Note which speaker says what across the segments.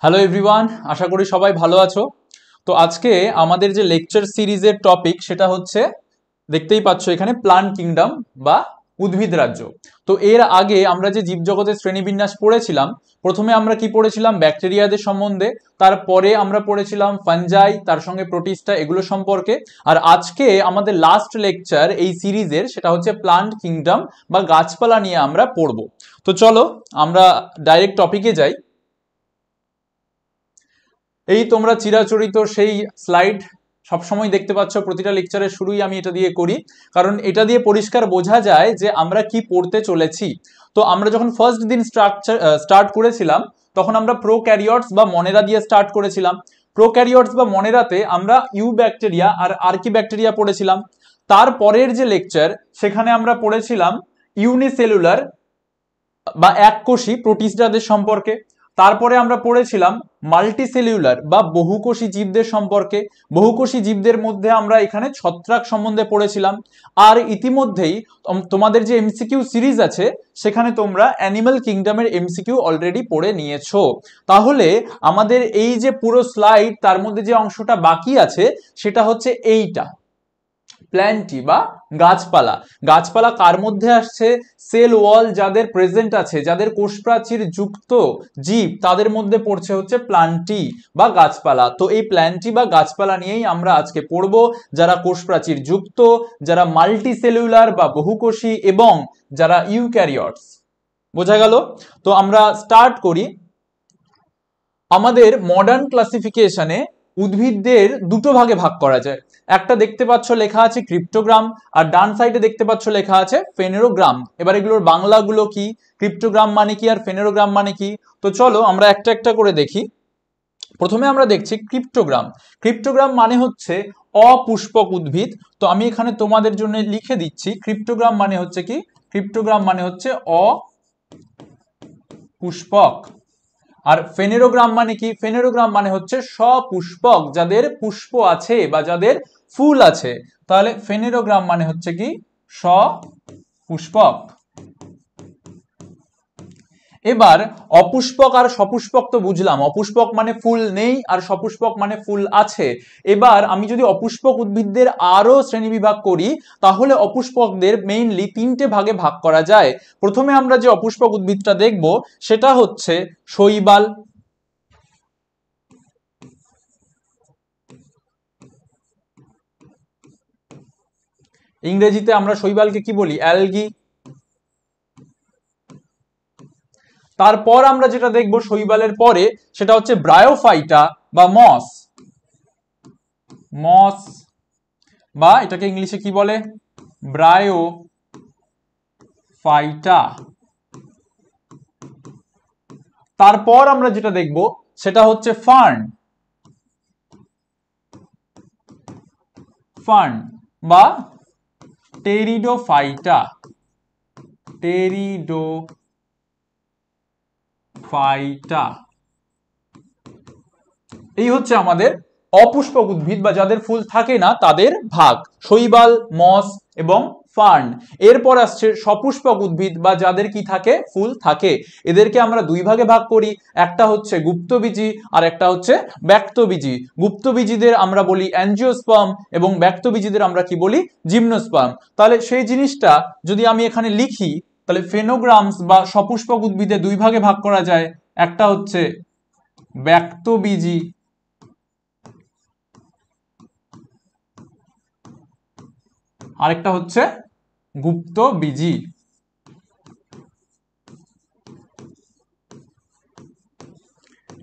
Speaker 1: Hello everyone, আশা করি সবাই ভালো আছো। তো আজকে আমাদের যে লেকচার সিরিজের টপিক সেটা হচ্ছে, দেখতেই পাচ্ছ এখানে, প্লান্ট কিংডম বা উদ্ভিদ রাজ্য। তো এর আগে আমরা যে জীবজগতের শ্রেণীবিন্যাস পড়েছিলাম, প্রথমে আমরা কি পড়েছিলাম? ব্যাকটেরিয়াদের সম্বন্ধে। তারপরে আমরা পড়েছিলাম ফাঞ্জাই, তার সঙ্গে প্রোটিস্টা, এগুলো সম্পর্কে। আর আজকে আমাদের লাস্ট লেকচার এই সিরিজের, সেটা হচ্ছে প্লান্ট কিংডম বা গাছপালা নিয়ে আমরা পড়বো। তো চলো আমরা ডাইরেক্ট টপিকে যাই। এই তোমরা চিরাচরিত সেই স্লাইড সবসময় দেখতে পাচ্ছ, প্রতিটা লেকচারের শুরুই আমি এটা দিয়ে করি, কারণ এটা দিয়ে পরিষ্কার বোঝা যায় যে আমরা কি পড়তে চলেছি। তো আমরা যখন ফার্স্ট দিন স্টার্ট করেছিলাম, তখন আমরা প্রোক্যারিওটস বা মনেরা দিয়ে স্টার্ট করেছিলাম। প্রোক্যারিওটস বা মনেরাতে আমরা ইউ ব্যাকটেরিয়া আর আর্কি ব্যাকটেরিয়া পড়েছিলাম। তারপরের যে লেকচার, সেখানে আমরা পড়েছিলাম ইউনিসেলুলার বা এককোষী প্রোটিস্টাদের সম্পর্কে। তারপরে আমরা পড়েছিলাম মাল্টিসেলুলার বা বহুকোষী জীবদের সম্পর্কে। বহুকোষী জীবদের মধ্যে আমরা এখানে ছত্রাক সম্বন্ধে পড়েছিলাম। আর ইতিমধ্যেই তোমাদের যে এমসিকিউ সিরিজ আছে, সেখানে তোমরা অ্যানিমাল কিংডমের এমসিকিউ অলরেডি পড়ে নিয়েছো। তাহলে আমাদের এই যে পুরো স্লাইড, তার মধ্যে যে অংশটা বাকি আছে সেটা হচ্ছে এইটা, প্ল্যান্টি বা গাছপালা। গাছপালা কার মধ্যে আসছে? সেল ওয়াল যাদের প্রেজেন্ট আছে, যাদের কোষ প্রাচীর যুক্ত জীব, তাদের মধ্যে পড়ছে হচ্ছে প্ল্যান্টি বা গাছপালা। তো এই প্ল্যান্টি বা গাছপালা নিয়েই আমরা আজকে পড়বো, যারা কোষ প্রাচীর যুক্ত, যারা মাল্টি সেলুলার বা বহুকোষী, এবং যারা ইউক্যারিওটস। বোঝা গেল? তো আমরা স্টার্ট করি। আমাদের মডার্ন ক্লাসিফিকেশনে উদ্ভিদদের দুটো ভাগে ভাগ করা যায়। একটা দেখতে পাচ্ছ লেখা আছে ক্রিপ্টোগ্রাম, আর ডান সাইডে দেখতে পাচ্ছ লেখা আছে ফেনেরোগ্রাম। এবার এগুলোর বাংলাগুলো কি, ক্রিপ্টোগ্রাম মানে কি আর ফেনেরোগ্রাম মানে কি? তো চলো আমরা একটা একটা করে দেখি। প্রথমে আমরা দেখছি ক্রিপ্টোগ্রাম। ক্রিপ্টোগ্রাম মানে হচ্ছে অপুষ্পক উদ্ভিদ। তো আমি এখানে তোমাদের জন্য লিখে দিচ্ছি, ক্রিপ্টোগ্রাম মানে হচ্ছে কি? ক্রিপ্টোগ্রাম মানে হচ্ছে অপুষ্পক। আর ফেনেরোগ্রাম মানে কি? ফেনেরোগ্রাম মানে হচ্ছে সপুষ্পক, যাদের পুষ্প আছে বা যাদের ফুল আছে। তাহলে ফেনেরোগ্রাম মানে হচ্ছে কি? সপুষ্পক। এবার অপুষ্পক আর সপুষ্পক তো বুঝলাম, অপুষ্পক মানে ফুল নেই আর সপুষ্পক মানে ফুল আছে। এবার আমি যদি অপুষ্পক উদ্ভিদদের আরো শ্রেণীবিভাগ করি, তাহলে অপুষ্পকদের মেইনলি তিনটে ভাগে ভাগ করা যায়। প্রথমে আমরা যে অপুষ্পক উদ্ভিদটা দেখব, সেটা হচ্ছে শৈবাল। ইংরেজিতে আমরা শৈবালকে কি বলি? অ্যালগি। তারপর আমরা যেটা দেখব শৈবালের পরে, সেটা হচ্ছে ব্রায়োফাইটা বা মস। মস বা এটাকে ইংলিশে কি বলে? ব্রায়োফাইটা। তারপর আমরা যেটা দেখব সেটা হচ্ছে ফার্ন। ফার্ন বা টেরিডোফাইটা। টেরিডোফাইটা। এই হচ্ছে আমাদের অপুষ্পক উদ্ভিদ বা যাদের ফুল থাকে না তাদের ভাগ, শৈবাল, মস এবং ফার্ন। এরপর আসছে সপুষ্পক উদ্ভিদ বা যাদের কি থাকে? ফুল থাকে। এদেরকে আমরা দুই ভাগে ভাগ করি, একটা হচ্ছে গুপ্তবীজী আর একটা হচ্ছে ব্যক্তবীজী। গুপ্তবীজীদের আমরা বলি অ্যাঞ্জিওস্পার্ম এবং ব্যক্তবীজীদের আমরা কি বলি? জিমনোস্পার্ম। তাহলে সেই জিনিসটা যদি আমি এখানে লিখি, তাহলে ফেনোগ্রামস বা সপুষ্পক উদ্ভিদে দুই ভাগে ভাগ করা যায়, একটা হচ্ছে ব্যক্তবীজী আরেকটা হচ্ছে গুপ্তবীজী।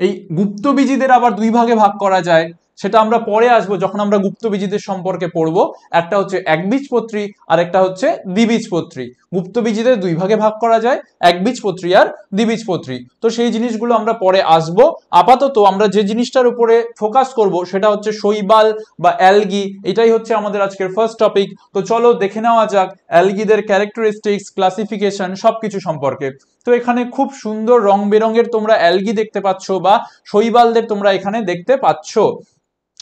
Speaker 1: এই গুপ্তবীজীদের আবার দুই ভাগে ভাগ করা যায়, সেটা আমরা পরে আসবো যখন আমরা গুপ্তবীজীদের সম্পর্কে পড়বো। একটা হচ্ছে একবীজপত্রী আর একটা হচ্ছে দ্বিবীজপত্রী। গুপ্তবীজীদের দুই ভাগে ভাগ করা যায়, একবীজপত্রী আর দ্বিবীজপত্রী। তো সেই জিনিসগুলো আমরা পরে আসবো। আপাতত আমরা যে জিনিসটার উপরে ফোকাস করব সেটা হচ্ছে শৈবাল বা অ্যালগি। এটাই হচ্ছে আমাদের আজকের ফার্স্ট টপিক। তো চলো দেখে নেওয়া যাক অ্যালগিদের ক্যারেক্টারিস্টিক্স, ক্লাসিফিকেশন সবকিছু সম্পর্কে। তো এখানে খুব সুন্দর রং বেরঙের তোমরা অ্যালগি দেখতে পাচ্ছ বা শৈবালদের তোমরা এখানে দেখতে পাচ্ছ।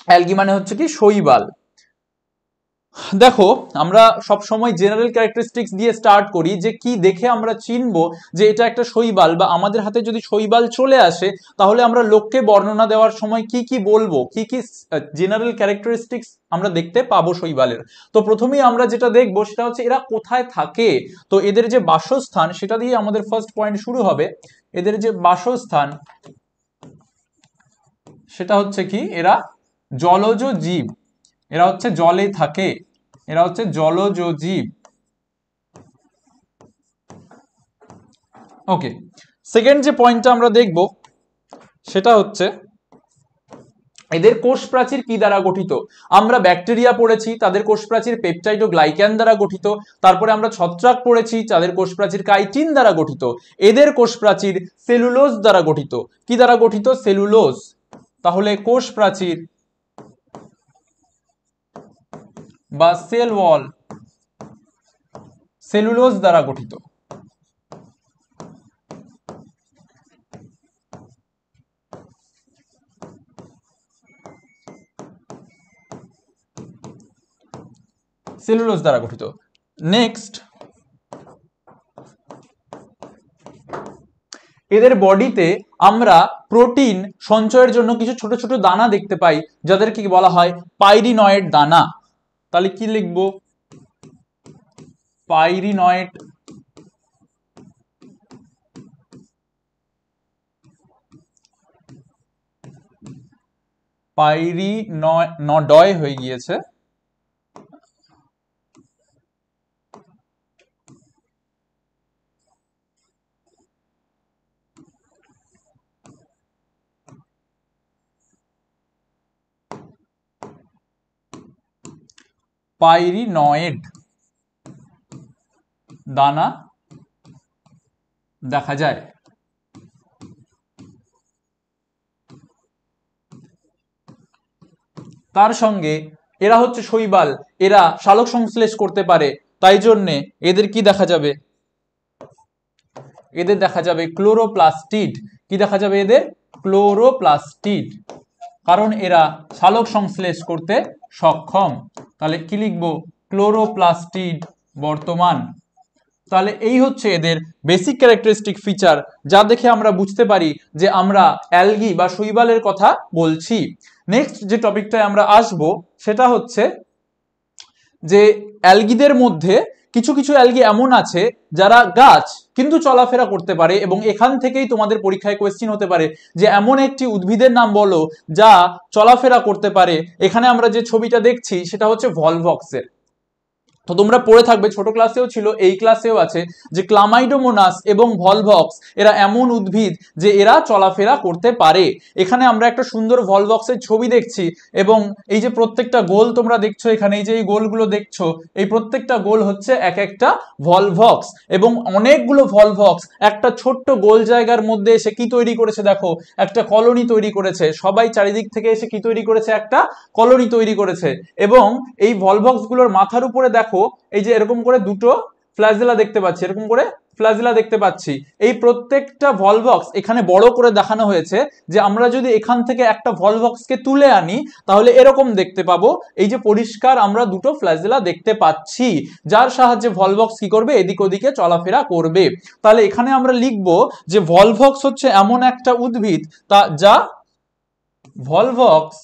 Speaker 1: অ্যালগি মানে হচ্ছে কি? শৈবাল। দেখো, আমরা সব সময় জেনারেল ক্যারেক্টারিস্টিক্স দিয়ে স্টার্ট করি, যে কি দেখে আমরা চিনবো যে এটা একটা শৈবাল, বা আমাদের হাতে যদি শৈবাল চলে আসে তাহলে আমরা লোককে বর্ণনা দেওয়ার সময় কি কি বলবো, কি কি জেনারেল ক্যারেক্টারিস্টিক্স আমরা দেখতে পাবো শৈবালের। তো প্রথমেই আমরা যেটা দেখবো সেটা হচ্ছে এরা কোথায় থাকে। তো এদের যে বাসস্থান সেটা দিয়ে আমাদের ফার্স্ট পয়েন্ট শুরু হবে। এদের যে বাসস্থান সেটা হচ্ছে কি, এরা জলজ জীব, এরা হচ্ছে জলে থাকে, এরা হচ্ছে জলজ জীব। ওকে, সেকেন্ড যে পয়েন্টটা আমরা দেখব সেটা হচ্ছে এদের কোষ প্রাচীর কি দ্বারা গঠিত। আমরা ব্যাকটেরিয়া পড়েছি, তাদের কোষ প্রাচীর পেপটাইড ও গ্লাইক্যান দ্বারা গঠিত। তারপরে আমরা ছত্রাক পড়েছি, তাদের কোষ প্রাচীর কাইটিন দ্বারা গঠিত। এদের কোষ প্রাচীর সেলুলোজ দ্বারা গঠিত। কি দ্বারা গঠিত? সেলুলোজ। তাহলে কোষ প্রাচীর বা সেল ওয়াল সেলুলোজ দ্বারা গঠিত। সেলুলোজ দ্বারা গঠিত। নেক্সট, এদের বডিতে আমরা প্রোটিন সঞ্চয়ের জন্য কিছু ছোট ছোট দানা দেখতে পাই, যাদেরকে বলা হয় পাইরিনয়েড দানা। তাহলে কি লিখবো? পাইরিনয়েড পাইরিনয়েড হয়ে গিয়েছে। পাইরিনয়েড দানা দেখা যায়। তার সঙ্গে এরা হচ্ছে শৈবাল, এরা সালোক সংশ্লেষ করতে পারে, তাই জন্যে এদের কি দেখা যাবে? এদের দেখা যাবে ক্লোরোপ্লাস্টিড। কি দেখা যাবে এদের? ক্লোরোপ্লাস্টিড, কারণ এরা সালোক সংশ্লেষ করতে সক্ষম। তাহলে কি লিখবো? ক্লোরোপ্লাস্টিড বর্তমান। তাহলে এই হচ্ছে এদের বেসিক ক্যারেক্টারিস্টিক ফিচার, যা দেখে আমরা বুঝতে পারি যে আমরা অ্যালগি বা শৈবালের কথা বলছি। নেক্সট যে টপিকটায় আমরা আসব সেটা হচ্ছে যে অ্যালগিদের মধ্যে কিছু কিছু অ্যালগি এমন আছে যারা গাছ কিন্তু চলাফেরা করতে পারে, এবং এখান থেকেই তোমাদের পরীক্ষায় কোয়েশ্চেন হতে পারে যে এমন একটি উদ্ভিদের নাম বলো যা চলাফেরা করতে পারে। এখানে আমরা যে ছবিটা দেখছি সেটা হচ্ছে ভলভক্সের। তো তোমরা পড়ে থাকবে, ছোট ক্লাসেও ছিল, এই ক্লাসেও আছে, যে ক্লামাইডোমোনাস এবং ভলভক্স এরা এমন উদ্ভিদ যে এরা চলাফেরা করতে পারে। এখানে আমরা একটা সুন্দর ভলভক্সের ছবি দেখছি, এবং এই যে প্রত্যেকটা গোল তোমরা দেখছো এখানে, এই যে এই গোলগুলো দেখছো, এই প্রত্যেকটা গোল হচ্ছে এক একটা ভলভক্স, এবং অনেকগুলো ভলভক্স একটা ছোট্ট গোল জায়গার মধ্যে এসে কি তৈরি করেছে দেখো, একটা কলোনি তৈরি করেছে। সবাই চারিদিক থেকে এসে কি তৈরি করেছে? একটা কলোনি তৈরি করেছে। এবং এই ভলভক্স গুলোর মাথার উপরে দেখো এই যে এরকম করে দুটো ফ্ল্যাজেলা দেখতে পাচ্ছি, এরকম করে ফ্ল্যাজেলা দেখতে পাচ্ছি। এই প্রত্যেকটা ভলভক্স এখানে বড় করে দেখানো হয়েছে, যে আমরা যদি এখান থেকে একটা ভলভক্সকে তুলে আনি তাহলে এরকম দেখতে পাবো। এই যে পরিষ্কার আমরা দুটো ফ্ল্যাজেলা দেখতে পাচ্ছি, যার সাহায্যে ভলভক্স কি করবে? এদিক ওদিকে চলাফেরা করবে। তাহলে এখানে আমরা লিখবো যে ভলভক্স হচ্ছে এমন একটা উদ্ভিদ যা ভলভক্স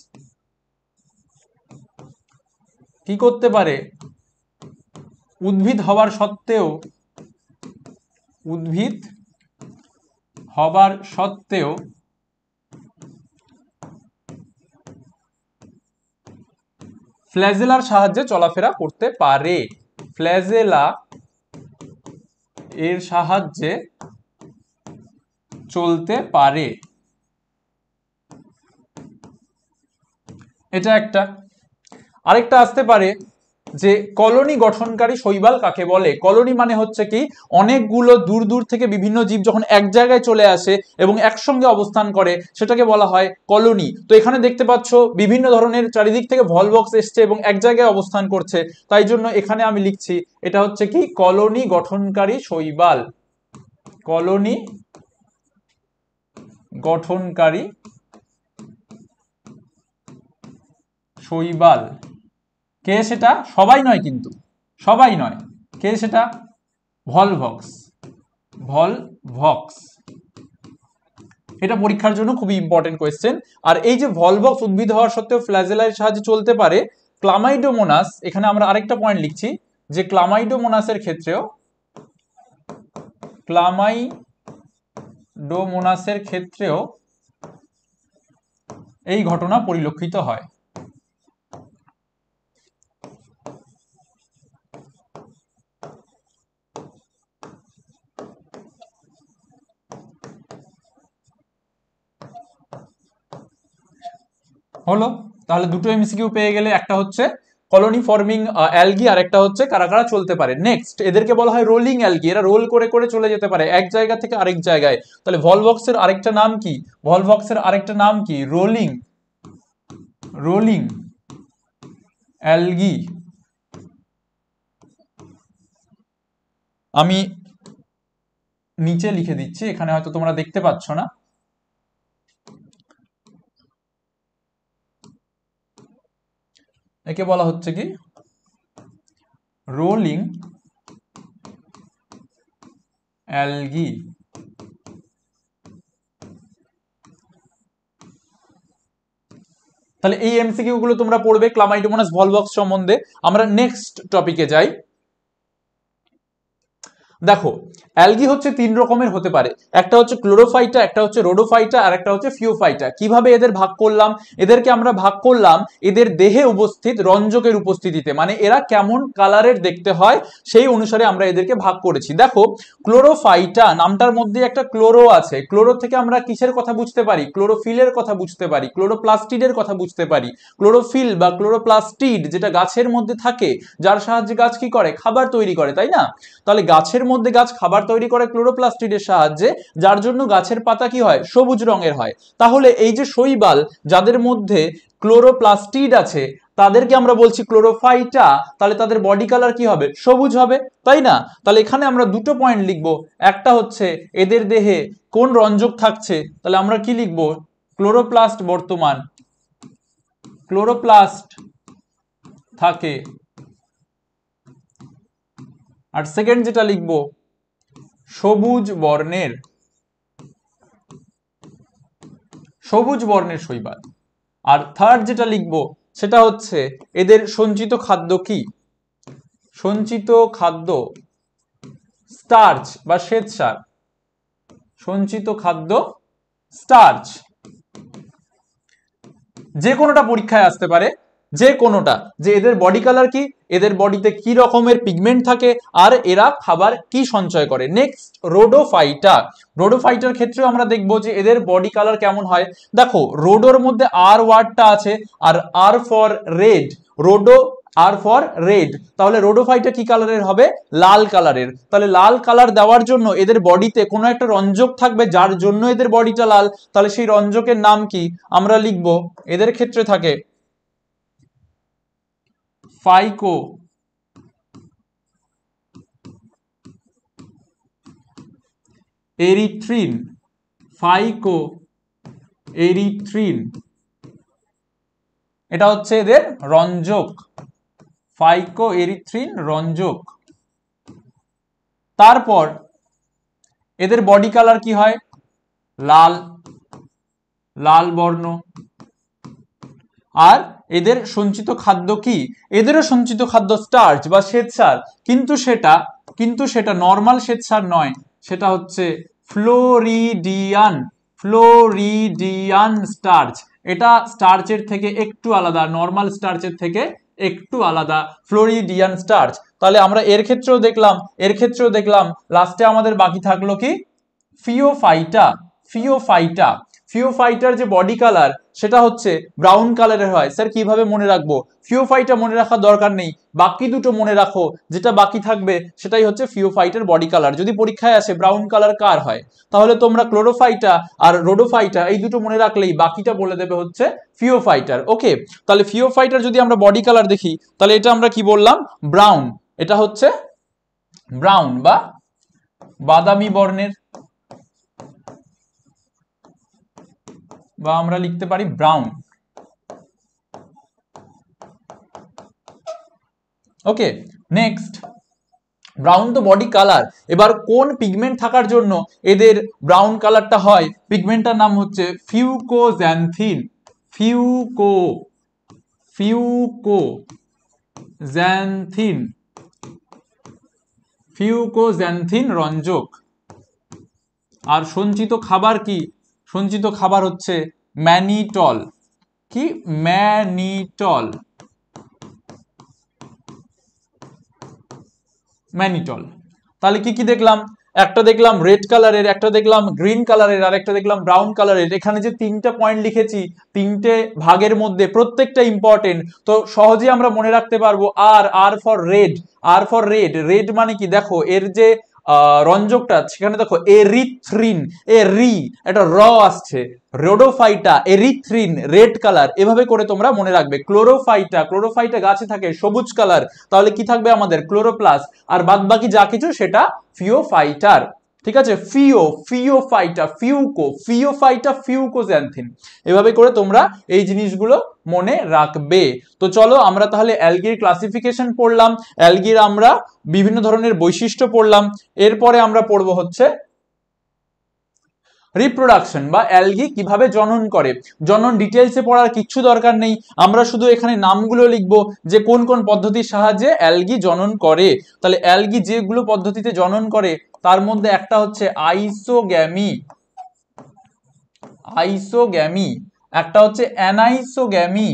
Speaker 1: কি করতে পারে? উদ্ভিদ হবার সত্ত্বেও ফ্ল্যাজেলার সাহায্যে চলাফেরা করতে পারে। ফ্ল্যাজেলা এর সাহায্যে চলতে পারে। এটা একটা। আরেকটা আসতে পারে যে কলোনি গঠনকারী শৈবাল কাকে বলে। কলোনি মানে হচ্ছে কি, অনেকগুলো দূর দূর থেকে বিভিন্ন জীব যখন এক জায়গায় চলে আসে এবং একসঙ্গে অবস্থান করে সেটাকে বলা হয় কলোনি। তো এখানে দেখতে পাচ্ছ বিভিন্ন ধরনের চারিদিক থেকে ভলভক্স এসছে এবং এক জায়গায় অবস্থান করছে, তাই জন্য এখানে আমি লিখছি এটা হচ্ছে কি, কলোনি গঠনকারী শৈবাল। কলোনি গঠনকারী শৈবাল। কে সেটা? সবাই নয় কিন্তু, সবাই নয়। কে সেটা? ভলভক্স। ভলভক্স, এটা পরীক্ষার জন্য খুবই ইম্পর্টেন্ট কোয়েশ্চেন। আর এই যে ভলভক্স উদ্ভিদ হওয়ার সত্ত্বেও ফ্ল্যাজেলার সাহায্যে চলতে পারে, ক্লামাইডোমোনাস, এখানে আমরা আরেকটা পয়েন্ট লিখছি যে ক্লামাইডোমোনাসের ক্ষেত্রেও, ক্লামাইডোমোনাসের ক্ষেত্রেও এই ঘটনা পরিলক্ষিত হয়। হলো, তাহলে দুটো এমসিকিউ পেয়ে গেলে, একটা হচ্ছে কলোনি ফর্মিং অ্যালগি আর একটা হচ্ছে কারা কারা চলতে পারে। নেক্সট, এদেরকে বলা হয় রোলিং অ্যালগি, এরা রোল করে করে চলে যেতে পারে এক জায়গা থেকে আরেক জায়গায়। তাহলে ভলভক্সের আরেকটা নাম কি? ভলভক্সের আরেকটা নাম কি? Rolling, rolling algae. আমি নিচে লিখে দিচ্ছি, এখানে হয়তো তোমরা দেখতে পাচ্ছ না। একে বলা হচ্ছে কি? Rolling algae. তাহলে এই এমসিকিউ গুলো তোমরা পড়বে ক্লামাইডোমোনাস ভলভক্স সম্বন্ধে। আমরা নেক্সট টপিকে যাই। দেখো, অ্যালগি হচ্ছে তিন রকমের হতে পারে, একটা হচ্ছে ক্লোরোফাইটা, একটা হচ্ছে রোডোফাইটা, আর একটা হচ্ছে ফিওফাইটা। কিভাবে এদের ভাগ করলাম? এদেরকে আমরা ভাগ করলাম এদের দেহে উপস্থিত রঞ্জকের উপস্থিতিতে, মানে এরা কেমন কালারের দেখতে হয় সেই অনুসারে আমরা এদেরকে ভাগ করেছি। দেখো, ক্লোরোফাইটা নামটার মধ্যে একটা ক্লোরো আছে, ক্লোরো থেকে আমরা কিসের কথা বুঝতে পারি? ক্লোরোফিলের কথা বুঝতে পারি, ক্লোরোপ্লাস্টিডের কথা বুঝতে পারি। ক্লোরোফিল বা ক্লোরোপ্লাস্টিড যেটা গাছের মধ্যে থাকে, যার সাহায্যে গাছ কি করে? খাবার তৈরি করে, তাই না? তাহলে গাছের মধ্যে গাছ খাবার তৈরি করে ক্লোরোপ্লাস্টিডের সাহায্যে, যার জন্য গাছের পাতা কি হয়? সবুজ রঙের হয়। তাহলে এই যে শৈবাল যাদের মধ্যে ক্লোরোপ্লাস্টিড আছে, তাদেরকে আমরা বলছি ক্লোরোফাইটা। তাহলে তাদের বডি কালার কি হবে? সবুজ হবে, তাই না? তাহলে এখানে আমরা দুটো পয়েন্ট লিখবো, একটা হচ্ছে এদের দেহে কোন রঞ্জক থাকছে, তাহলে আমরা কি লিখবো? ক্লোরোপ্লাস্ট, বর্তমান ক্লোরোপ্লাস্ট থাকে। আর সেকেন্ড যেটা লিখবো, সবুজ বর্ণের, সবুজ বর্ণের শৈবাল। আর থার্ড যেটা লিখবো সেটা হচ্ছে এদের সঞ্চিত খাদ্য কি? সঞ্চিত খাদ্য স্টার্চ বা শ্বেতসার, সঞ্চিত খাদ্য স্টার্চ। যে কোনোটা পরীক্ষায় আসতে পারে, যে কোনোটা, যে এদের বডি কালার কি, এদের বডিতে কি রকমের পিগমেন্ট থাকে, আর এরা খাবার কি সঞ্চয় করে। নেক্সট, রোডোফাইটা। রোডোফাইটার ক্ষেত্রেও আমরা দেখবো যে এদের বডি কালার কেমন হয়। দেখো, রোডোর মধ্যে আর ওয়ার্ডটা আছে, আর আর ফর রেড, রোডো আর ফর রেড। তাহলে রোডোফাইটা কি কালারের হবে? লাল কালারের। তাহলে লাল কালার দেওয়ার জন্য এদের বডিতে কোনো একটা রঞ্জক থাকবে, যার জন্য এদের বডিটা লাল। তাহলে সেই রঞ্জকের নাম কি? আমরা লিখব, এদের ক্ষেত্রে থাকে ফাইকো এরিথ্রিন, ফাইকো এরিথ্রিন, এটা হচ্ছে এদের রঞ্জক, ফাইকো এরিথ্রিন রঞ্জক। তারপর এদের বডি কালার কি হয়? লাল, লাল বর্ণ। আর এদের সঞ্চিত খাদ্য কি? এদেরও সঞ্চিত খাদ্য স্টার্চ বা শ্বেতসার, কিন্তু সেটা নর্মাল শ্বেতসার নয়, সেটা হচ্ছে ফ্লোরিডিয়ান, ফ্লোরিডিয়ান স্টার্চ। এটা স্টার্চের থেকে একটু আলাদা, নর্মাল স্টার্চের থেকে একটু আলাদা, ফ্লোরিডিয়ান স্টার্চ। তাহলে আমরা এর ক্ষেত্রেও দেখলাম লাস্টে আমাদের বাকি থাকলো কি? ফিওফাইটা। ফিওফাইটা, ফিওফাইটার যে বডি কালার সেটা হচ্ছে ব্রাউন কালারের হয়। স্যার কিভাবে মনে রাখবো? ফিওফাইটা মনে রাখার দরকার নেই, বাকি দুটো মনে রাখো, যেটা বাকি থাকবে সেটাই হচ্ছে ফিওফাইটার বডি কালার। যদি পরীক্ষায় আসে ব্রাউন কালার কার হয়, তাহলে তোমরা ক্লোরোফাইটা আর রোডোফাইটা এই দুটো মনে রাখলেই বাকিটা বলে দেবে হচ্ছে ফিওফাইটার। ওকে, তাহলে ফিওফাইটার যদি আমরা বডি কালার দেখি, তাহলে এটা আমরা কি বললাম? ব্রাউন। এটা হচ্ছে ব্রাউন বা বাদামি বর্ণের, বা আমরা লিখতে পারি ব্রাউন। ওকে, নেক্সট ব্রাউন তো বডি কালার। এবার কোন পিগমেন্ট থাকার জন্য এদের ব্রাউন কালারটা হয়? পিগমেন্টটার নাম হচ্ছে ফিউকোজ্যান্থিন। ফিউকোজ্যান্থিন ফিউকোজ্যান্থিন রঞ্জক। আর সঞ্চিত খাবার কি? সঞ্চিত খাবার হচ্ছে ম্যানিটল। কি? ম্যানিটল। ম্যানিটল। তাহলে কি কি দেখলাম? একটা দেখলাম রেড কালারের, একটা দেখলাম গ্রিন কালারের, আর একটা দেখলাম ব্রাউন কালারের। এখানে যে তিনটা পয়েন্ট লিখেছি, তিনটে ভাগের মধ্যে প্রত্যেকটা ইম্পর্টেন্ট, তো সহজেই আমরা মনে রাখতে পারবো। R for red. R for red. Red মানে কি? দেখো এর যে রঞ্জকটা, সেখানে দেখো এরিথ্রিন, একটা র আসছে, রোডোফাইটা, এরিথ্রিন, রেড কালার, এভাবে করে তোমরা মনে রাখবে। ক্লোরোফাইটা গাছে থাকে, সবুজ কালার, তাহলে কি থাকবে আমাদের? ক্লোরোপ্লাস। আর বাদ বাকি যা কিছু সেটা ফিওফাইটার। ঠিক আছে, ফিওফাইটা, এভাবে করে তোমরা এই জিনিসগুলো মনে রাখবে। তো চলো আমরা তাহলে অ্যালগির ক্লাসিফিকেশন পড়লাম, অ্যালগির আমরা বিভিন্ন ধরনের বৈশিষ্ট্য পড়লাম। এরপরে আমরা পড়বো হচ্ছে রিপ্রোডাকশন বা অ্যালগি কিভাবে জনন করে। জনন ডিটেলসে পড়ার কিচ্ছু দরকার নেই, আমরা শুধু এখানে নামগুলো লিখবো যে কোন কোন পদ্ধতির সাহায্যে অ্যালগি জনন করে। তাহলে অ্যালগি যেগুলো পদ্ধতিতে জনন করে তার মধ্যে একটা হচ্ছে আইসোগ্যামি, একটা হচ্ছে অ্যানাইসোগ্যামি,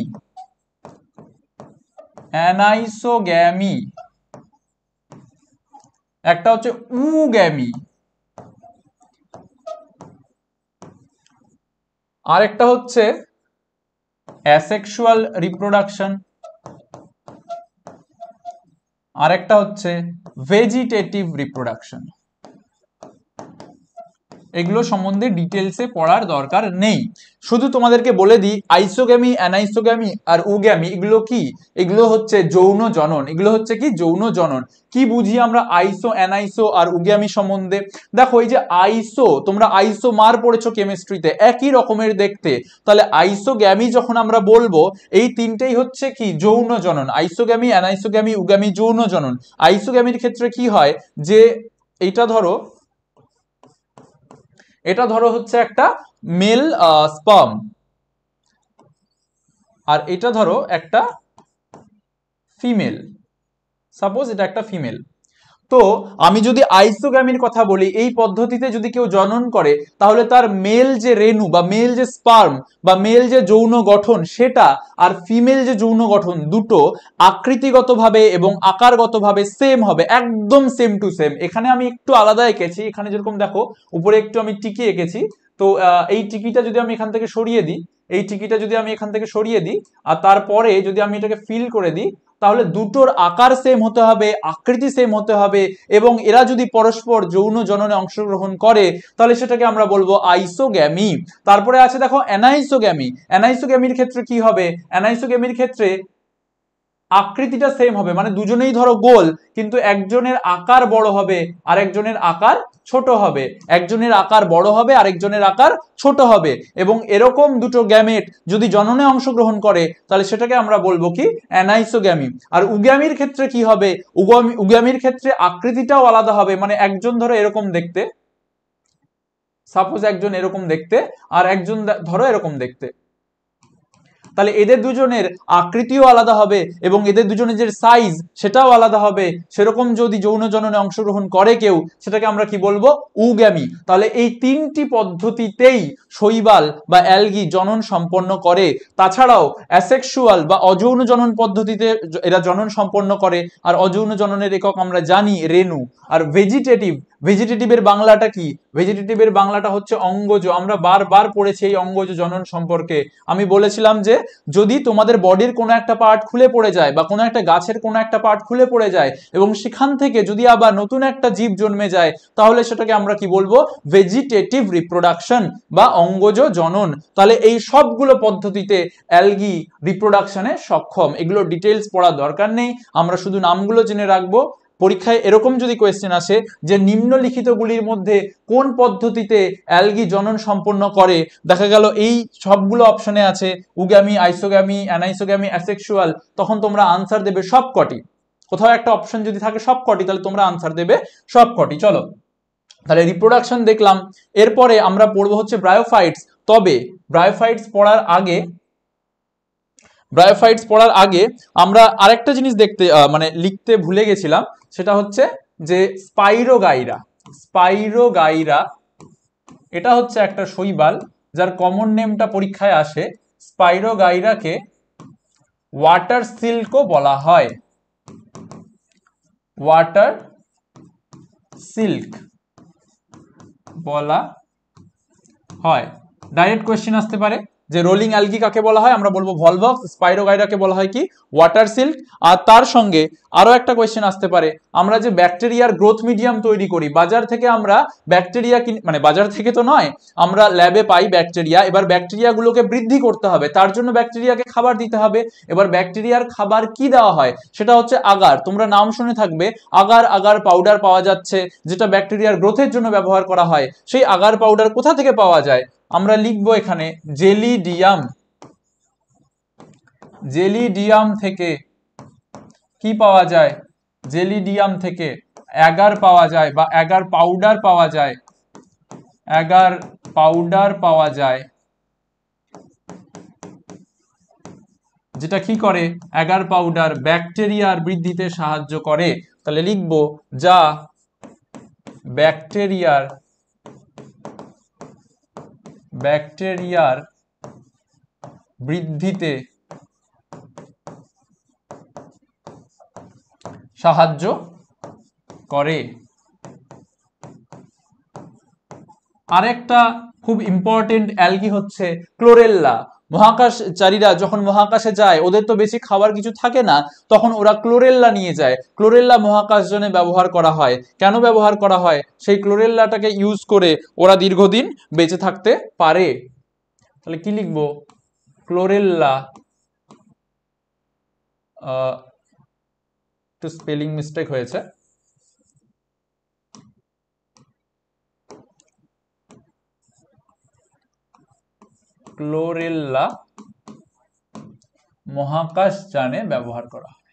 Speaker 1: একটা হচ্ছে উগ্যামি, আরেকটা হচ্ছে অ্যাসেক্সুয়াল রিপ্রোডাকশন, আরেকটা হচ্ছে ভেজিটেটিভ রিপ্রোডাকশন। এগুলো সম্বন্ধে ডিটেলসে পড়ার দরকার নেই, শুধু তোমাদেরকে বলে দিই আইসোগ্যামি, অ্যানাইসোগ্যামি আর উগ্যামি এগুলো কি? এগুলো হচ্ছে যৌন জনন। এগুলো হচ্ছে কি? যৌন জনন। কি বুঝি আমরা আইসো, অ্যানাইসো আর উগ্যামি সম্বন্ধে? দেখো এই যে আইসো, তোমরা আইসোমার পড়েছো কেমিস্ট্রিতে, একই রকমের দেখতে। তাহলে আইসোগ্যামি যখন আমরা বলবো, এই তিনটেই হচ্ছে কি? যৌন জনন। আইসোগ্যামি, অ্যানাইসোগ্যামি, উগ্যামি যৌন জনন। আইসোগ্যামির ক্ষেত্রে কি হয় যে এটা ধরো হচ্ছে একটা মেল স্পার্ম, আর এটা ধরো একটা ফিমেল, সাপোজ এটা একটা ফিমেল। তো আমি যদি আইসোগ্যামির কথা বলি, এই পদ্ধতিতে যদি কেউ জনন করে তাহলে তার মেল যে রেণু বা মেল যে স্পার্ম বা মেল যে যৌন গঠন সেটা আর ফিমেল যে যৌন গঠন, দুটো আকৃতিগতভাবে এবং আকারগতভাবে সেম হবে, একদম সেম টু সেম। এখানে আমি একটু আলাদা এঁকেছি, এখানে যেরকম দেখো উপরে একটু আমি টিকি এঁকেছি, তো এই টিকিটা যদি আমি এখান থেকে সরিয়ে দিই, আর তারপরে যদি আমি এটাকে ফিল করে দিই, তাহলে দুটোর আকার সেম হতে হবে, আকৃতি সেম হতে হবে, এবং এরা যদি পরস্পর যৌন জননে অংশগ্রহণ করে তাহলে সেটাকে আমরা বলবো আইসোগ্যামি। তারপরে আছে দেখো অ্যানাইসোগ্যামি। অ্যানাইসোগ্যামির ক্ষেত্রে কি হবে? অ্যানাইসোগ্যামির ক্ষেত্রে আকৃতিটা সেম হবে, মানে দুজনেই ধরো গোল, কিন্তু একজনের আকার বড় হবে আর একজনের আকার ছোট হবে, একজনের আকার বড় হবে আর একজনের আকার ছোট হবে। এবং এরকম দুটো গ্যামেট যদি জননে অংশগ্রহণ করে তাহলে সেটাকে আমরা বলবো কি? অ্যানাইসোগ্যামি। আর উগ্যামির ক্ষেত্রে কি হবে? উগ্যামির ক্ষেত্রে আকৃতিটাও আলাদা হবে, মানে একজন ধরো এরকম দেখতে, সাপোজ একজন এরকম দেখতে আর একজন ধরো এরকম দেখতে, তাহলে এদের দুজনের আকৃতিও আলাদা হবে এবং এদের দুজনের যে সাইজ সেটাও আলাদা হবে। সেরকম যদি যৌন জননে অংশগ্রহণ করে কেউ, সেটাকে আমরা কি বলবো? উগ্যামি। তাহলে এই তিনটি পদ্ধতিতেই শৈবাল বা অ্যালগি জনন সম্পন্ন করে। তাছাড়াও অ্যাসেক্সুয়াল বা অযৌন জনন পদ্ধতিতে এরা জনন সম্পন্ন করে, আর অযৌন জননের একক আমরা জানি রেণু। আর ভেজিটেটিভের বাংলাটা কি? ভেজিটেটিভের বাংলাটা হচ্ছে অঙ্গজ। আমরা বারবার পড়েছি এই অঙ্গজ জনন সম্পর্কে। আমি বলেছিলাম যে যদি তোমাদের বডির কোনো একটা পার্ট খুলে পড়ে যায় বা কোনো একটা গাছের কোনো একটা পার্ট খুলে পড়ে যায় এবং সেখান থেকে যদি আবার নতুন একটা জীব জন্মে যায়, তাহলে সেটাকে আমরা কি বলবো? ভেজিটেটিভ রিপ্রোডাকশন বা অঙ্গজ জনন। তাহলে এই সবগুলো পদ্ধতিতে অ্যালগি রিপ্রোডাকশনে সক্ষম। এগুলো ডিটেলস পড়ার দরকার নেই, আমরা শুধু নামগুলো জেনে রাখবো। পরীক্ষায় এরকম যদি কোয়েশ্চেন আসে যে নিম্নলিখিতগুলির মধ্যে কোন পদ্ধতিতে অ্যালগি জনন সম্পন্ন করে, দেখা গেল এই সবগুলো অপশনে আছে উগ্যামি, আইসোগ্যামি, অ্যানাইসোগ্যামি, অ্যাসেক্সুয়াল, তখন তোমরা আনসার দেবে সবকটি। কোথাও একটা অপশন যদি থাকে সবকটি, তাহলে তোমরা আনসার দেবে সবকটি। চলো তাহলে রিপ্রোডাকশন দেখলাম, এরপরে আমরা পড়বো হচ্ছে ব্রায়োফাইটস। তবে ব্রায়োফাইটস পড়ার আগে আমরা আরেকটা জিনিস দেখতে মানে লিখতে ভুলে গেছিলাম, সেটা হচ্ছে যে স্পাইরোগাইরা এটা হচ্ছে একটা শৈবাল যার কমন নেমটা পরীক্ষায় আসে। স্পাইরোগাইরাকে ওয়াটার সিল্কও বলা হয়, ওয়াটার সিল্ক বলা হয়। ডাইরেক্ট কোয়েশ্চেন আসতে পারে যে রোলিং অ্যালগি কাকে বলা হয়, আমরা বলবো ভলভক্স। স্পাইরোগাইরাকে বলা হয় কি, ওয়াটার সিল্ক। আর তার সঙ্গে আরো একটা কোয়েশ্চেন আসতে পারে, আমরা যে ব্যাকটেরিয়ার গ্রোথ মিডিয়াম তৈরি করি, বাজার থেকে আমরা ব্যাকটেরিয়া মানে বাজার থেকে তো নয়, আমরা ল্যাবে পাই ব্যাকটেরিয়া। এবার ব্যাকটেরিয়াগুলোকে বৃদ্ধি করতে হবে, তার জন্য ব্যাকটেরিয়াকে খাবার দিতে হবে। এবার ব্যাকটেরিয়ার খাবার কি দেওয়া হয়, সেটা হচ্ছে আগার। তোমরা নাম শুনে থাকবে, আগার পাউডার পাওয়া যাচ্ছে, যেটা ব্যাকটেরিয়ার গ্রোথের জন্য ব্যবহার করা হয়। সেই আগার পাউডার কোথা থেকে পাওয়া যায়, আমরা লিখবো এখানে জেলিডিয়াম থেকে কি পাওয়া যায়, জেলিডিয়াম থেকে অ্যাগার পাওয়া যায় বা অ্যাগার পাউডার পাওয়া যায়, যেটা কি করে, অ্যাগার পাউডার ব্যাকটেরিয়ার বৃদ্ধিতে সাহায্য করে। তাহলে লিখবো যা ব্যাকটেরিয়ার বৃদ্ধিতে সাহায্য করে। আরেকটা খুব ইম্পর্টেন্ট অ্যালগি হচ্ছে ক্লোরেল্লা। মহাকাশচারীরা যখন মহাকাশে যায়, ওদের তো বেশি খাবার কিছু থাকে না, তখন ওরা ক্লোরেল্লা নিয়ে যায়। ক্লোরেল্লা মহাকাশযানে ব্যবহার করা হয়। কেন ব্যবহার করা হয়, সেই ক্লোরেল্লাটাকে ইউজ করে ওরা দীর্ঘদিন বেঁচে থাকতে পারে। তাহলে কি লিখবো, ক্লোরেল্লা, একটু স্পেলিং মিস্টেক হয়েছে, ক্লোরেল্লা মহাকাশযানে ব্যবহার করা হয়।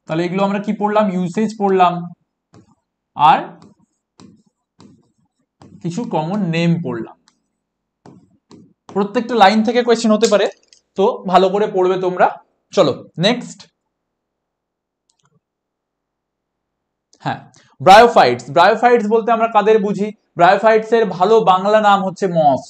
Speaker 1: তাহলে এগুলো আমরা কি পড়লাম, ইউসেজ পড়লাম, আর কিছু কমন নেম পড়লাম। প্রত্যেকটা লাইন থেকে কোয়েশ্চেন হতে পারে, তো ভালো করে পড়বে তোমরা। চলো নেক্সট। হ্যাঁ, ব্রায়োফাইটস বলতে আমরা কাদের বুঝি, ব্রায়োফাইটস এর ভালো বাংলা নাম হচ্ছে মস।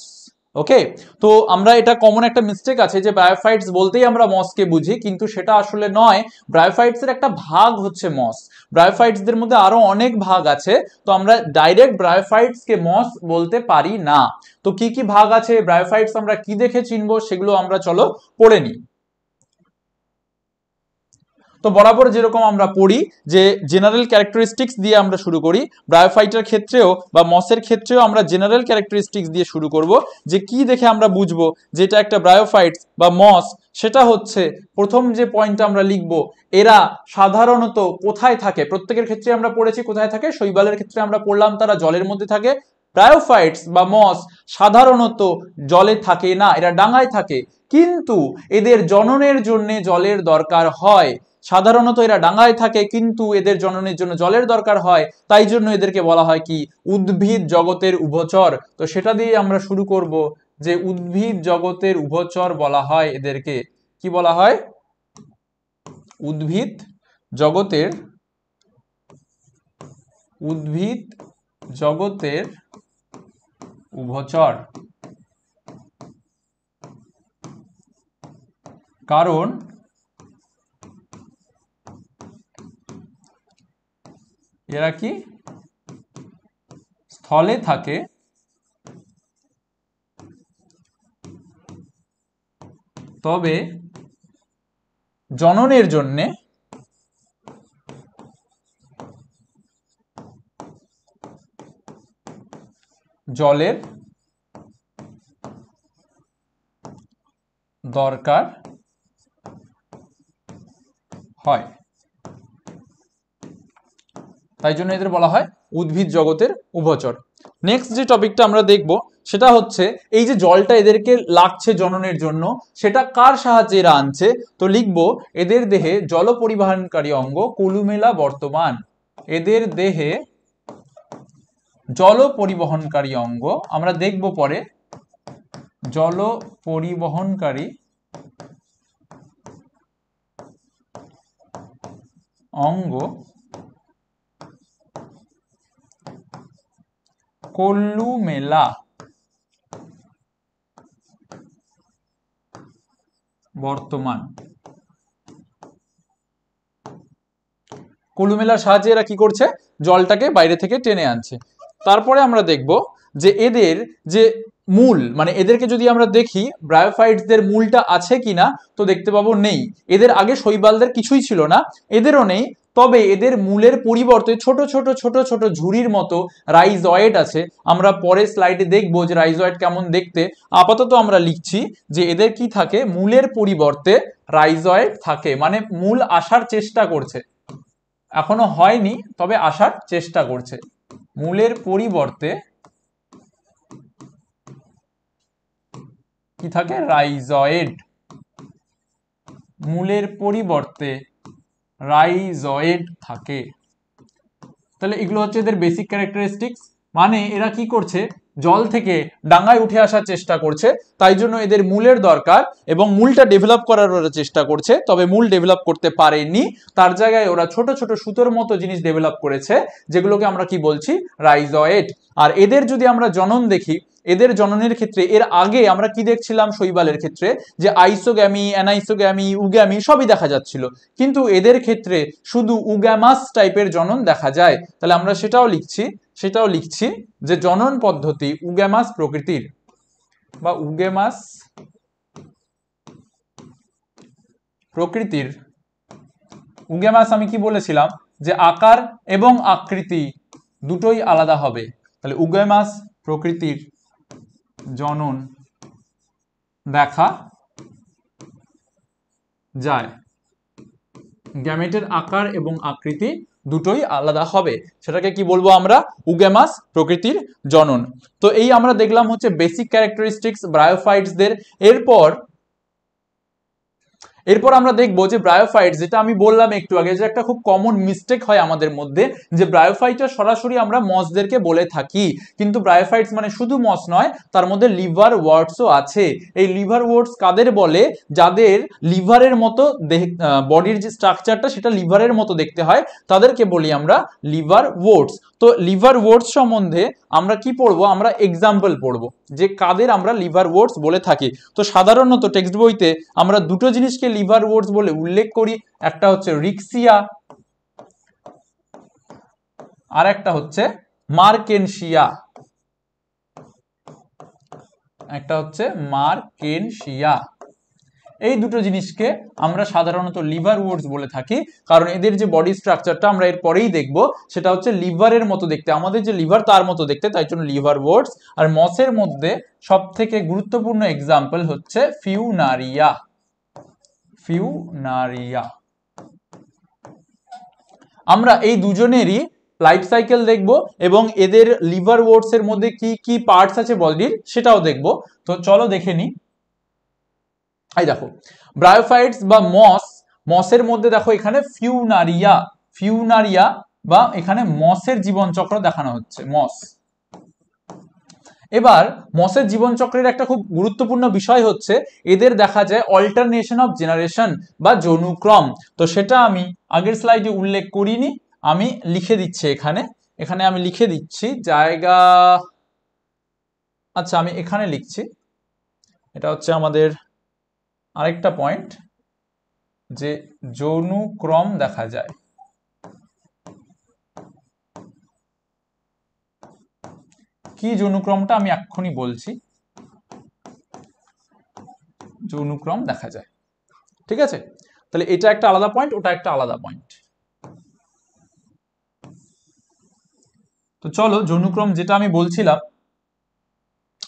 Speaker 1: ওকে, তো আমরা এটা কমন একটা মিস্টেক আছে যে ব্রায়োফাইটস বলতেই আমরা মসকে বুঝি, কিন্তু সেটা আসলে নয়। ব্রায়োফাইটস এর একটা ভাগ হচ্ছে মস। ব্রায়োফাইটসদের মধ্যে আরো অনেক ভাগ আছে, তো আমরা ডাইরেক্ট ব্রায়োফাইটস কে মস বলতে পারি না। তো কি কি ভাগ আছে, ব্রায়োফাইটস আমরা কি দেখে চিনবো, সেগুলো আমরা চলো পড়ে নিই। তো বরাবর যেরকম আমরা পড়ি যে জেনারেল ক্যারেক্টারিস্টিক্স দিয়ে আমরা শুরু করি, ব্রায়োফাইটের ক্ষেত্রেও বা মসের ক্ষেত্রেও আমরা জেনারেল ক্যারেক্টারিস্টিক্স দিয়ে শুরু করব। যে কি দেখে আমরা বুঝবো যে এটা একটা ব্রায়োফাইটস বা মস, সেটা হচ্ছে প্রথম যে পয়েন্টটা আমরা লিখব, এরা সাধারণত কোথায় থাকে। প্রত্যেকের ক্ষেত্রে আমরা পড়েছি কোথায় থাকে, শৈবালের ক্ষেত্রে আমরা পড়লাম তারা জলের মধ্যে থাকে। ব্রায়োফাইটস বা মস সাধারণত জলে থাকে না, এরা ডাঙায় থাকে, কিন্তু এদের জননের জন্য জলের দরকার হয়। সাধারণত এরা ডাঙায় থাকে, কিন্তু এদের জননের জন্য জলের দরকার হয়, তাই জন্য এদেরকে বলা হয় কি, উদ্ভিদ জগতের উভচর। তো সেটা দিয়ে আমরা শুরু করব যে উদ্ভিদ জগতের উভচর বলা হয় এদেরকে। কি বলা হয়, উদ্ভিদ জগতের উভচর। কারণ এরা কি স্থলে থাকে, তবে জননের জন্যে জলের দরকার হয়। তাই জন্য এদের বলা হয় উদ্ভিদ জগতের উভচর। নেক্সট যে টপিকটা আমরা দেখব সেটা হচ্ছে এই যে জলটা এদেরকে লাগছে জননের জন্য, সেটা কার সাহায্যে এরা আনছে। তো লিখব এদের দেহে জল পরিবহনকারী অঙ্গ কলুমেলা বর্তমান। এদের দেহে জল পরিবহনকারী অঙ্গ, আমরা দেখব পরে, জল পরিবহনকারী অঙ্গ কলুমেলা বর্তমান। কলুমেলার সাহায্যে এরা কি করছে, জলটাকে বাইরে থেকে টেনে আনছে। তারপরে আমরা দেখব যে এদের যে মূল, মানে এদেরকে যদি আমরা দেখি ব্রায়োফাইটসদের মূলটা আছে কিনা, তো দেখতে পাবো নেই। এদের আগে শৈবালদের কিছুই ছিল না, এদেরও নেই। তবে এদের মূলের পরিবর্তে ছোট ছোট ছোট ছোট ঝুড়ির মতো রাইজয়েড আছে। আমরা পরের স্লাইডে দেখবো যে রাইজয়েড কেমন দেখতে। আপাতত আমরা লিখছি যে এদের কি থাকে, মূলের পরিবর্তে রাইজয়েড থাকে, মানে মূল আসার চেষ্টা করছে, এখনো হয়নি তবে আসার চেষ্টা করছে। মূলের পরিবর্তে কি থাকে, রাইজয়েড। মূলের পরিবর্তে রাইজয়েড থাকে। তাহলে এগুলো হচ্ছে এদের বেসিক ক্যারেক্টারিস্টিক্স। মানে এরা কি করছে, জল থেকে ডাঙায় উঠে আসার চেষ্টা করছে, তাই জন্য এদের মূলের দরকার এবং মূলটা ডেভেলপ করার ওরা চেষ্টা করছে, তবে মূল ডেভেলপ করতে পারেনি। তার জায়গায় ওরা ছোট ছোট সুতোর মতো জিনিস ডেভেলপ করেছে, যেগুলোকে আমরা কি বলছি, রাইজয়েড। আর এদের যদি আমরা জনন দেখি, এদের জননের ক্ষেত্রে এর আগে আমরা কি দেখছিলাম শৈবালের ক্ষেত্রে, যে আইসোগ্যামি, অ্যানাইসোগ্যামি, উগ্যামি সবই দেখা যাচ্ছিল, কিন্তু এদের ক্ষেত্রে শুধু উগ্যামাস টাইপের জনন দেখা যায়। তাহলে আমরা সেটাও লিখছি যে জনন পদ্ধতি উগ্যামাস প্রকৃতির বা উগ্যামাস প্রকৃতির। উগ্যামাস আমি কি বলেছিলাম, যে আকার এবং আকৃতি দুটোই আলাদা হবে। তাহলে উগ্যামাস প্রকৃতির জনন দেখা যায়, গ্যামেটের আকার এবং আকৃতি দুটোই আলাদা হবে, সেটাকে কি বলবো আমরা, উগ্যামাস প্রকৃতির জনন। তো এই আমরা দেখলাম হচ্ছে বেসিক ক্যারেক্টারিস্টিক্স ব্রায়োফাইটসদের। এরপর আমরা দেখবো যে ব্রায়োফাইটস, যেটা আমি বললাম একটু আগে, যে একটা খুব কমন মিস্টেক হয় আমাদের মধ্যে, যে ব্রায়োফাইটটা সরাসরি আমরা মসদেরকে বলে থাকি, কিন্তু ব্রায়োফাইটস মানে শুধু মস নয়, তার মধ্যে লিভার ওয়ার্ডসও আছে। এই লিভার ওয়ার্ডস কাদের বলে, যাদের লিভারের মতো বডির যে স্ট্রাকচারটা সেটা লিভারের মতো দেখতে হয়, তাদেরকে বলি আমরা লিভার ওয়ার্ডস। তো লিভার ওয়ার্ডস সম্বন্ধে আমরা কি পড়বো, আমরা এক্সাম্পল পড়বো যে কাদের আমরা লিভার ওয়ার্ডস বলে থাকি। তো সাধারণত টেক্সট বইতে আমরা দুটো জিনিসকে লিভার ওয়ার্ডস বলে উল্লেখ করি, একটা হচ্ছে রিক্সিয়া, আর একটা হচ্ছে মার্কেনশিয়া। এই দুটো জিনিসকে আমরা সাধারণত লিভার ওয়ার্ডস বলে থাকি, কারণ এদের যে বডি স্ট্রাকচারটা আমরা এর পরেই দেখবো, সেটা হচ্ছে লিভারের মতো দেখতে, আমাদের যে লিভার তার মতো দেখতে, তাই জন্য লিভার ওয়ার্ডস। আর মসের মধ্যে সব থেকে গুরুত্বপূর্ণ এক্সাম্পল হচ্ছে ফিউনারিয়া। আমরা এই দুজনেরই লাইফ সাইকেল দেখব এবং এদের লিভার ওয়ার্ডস এর মধ্যে কি কি পার্টস আছে বডির সেটাও দেখব। তো চলো দেখে নিই। এই দেখো ব্রায়োফাইটস বা মসের মধ্যে দেখো এখানে ফিউনারিয়া বা এখানে মসের জীবন চক্র দেখানো হচ্ছে, মস। এবার মসের জীবন চক্রের একটা খুব গুরুত্বপূর্ণ বিষয় হচ্ছে এদের দেখা যায় অল্টারনেশন অফ জেনারেশন বা যৌনুক্রম। তো সেটা আমি আগের স্লাইডে উল্লেখ করিনি, আমি লিখে দিচ্ছি এখানে আমি লিখে দিচ্ছি জায়গা। আচ্ছা আমি এখানে লিখছি, এটা হচ্ছে আমাদের আরেকটা পয়েন্ট, যে যৌনুক্রম দেখা যায়। কি যৌনুক্রমটা আমি এক্ষুনি বলছি, যৌনুক্রম দেখা যায়, ঠিক আছে। তাহলে এটা একটা আলাদা পয়েন্ট, ওটা একটা আলাদা পয়েন্ট। তো চলো যৌনুক্রম যেটা আমি বলছিলাম,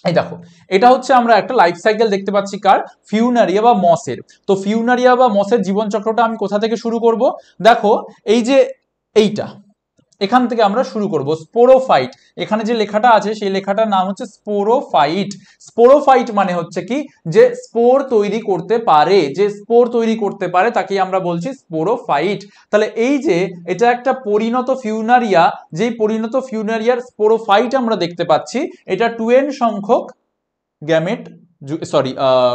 Speaker 1: এই দেখো এটা হচ্ছে আমরা একটা লাইফ সাইকেল দেখতে পাচ্ছি কার, ফিউনারিয়া বা মসের। তো ফিউনারিয়া বা মসের জীবন চক্রটা আমি কোথা থেকে শুরু করব, দেখো এই যে এখান থেকে আমরা শুরু করব। স্পোরোফাইট, এখানে যে লেখাটা আছে সেই লেখাটার নাম হচ্ছে স্পোরোফাইট। স্পোরোফাইট মানে হচ্ছে কি, যে স্পোর তৈরি করতে পারে, যে স্পোর তৈরি করতে পারে তাকে আমরা বলছি স্পোরোফাইট। তাহলে এই যে এটা একটা পরিণত ফিউনারিয়া, যেই পরিণত ফিউনারিয়ার স্পোরোফাইট আমরা দেখতে পাচ্ছি, এটা 2n সংখ্যক গ্যামেট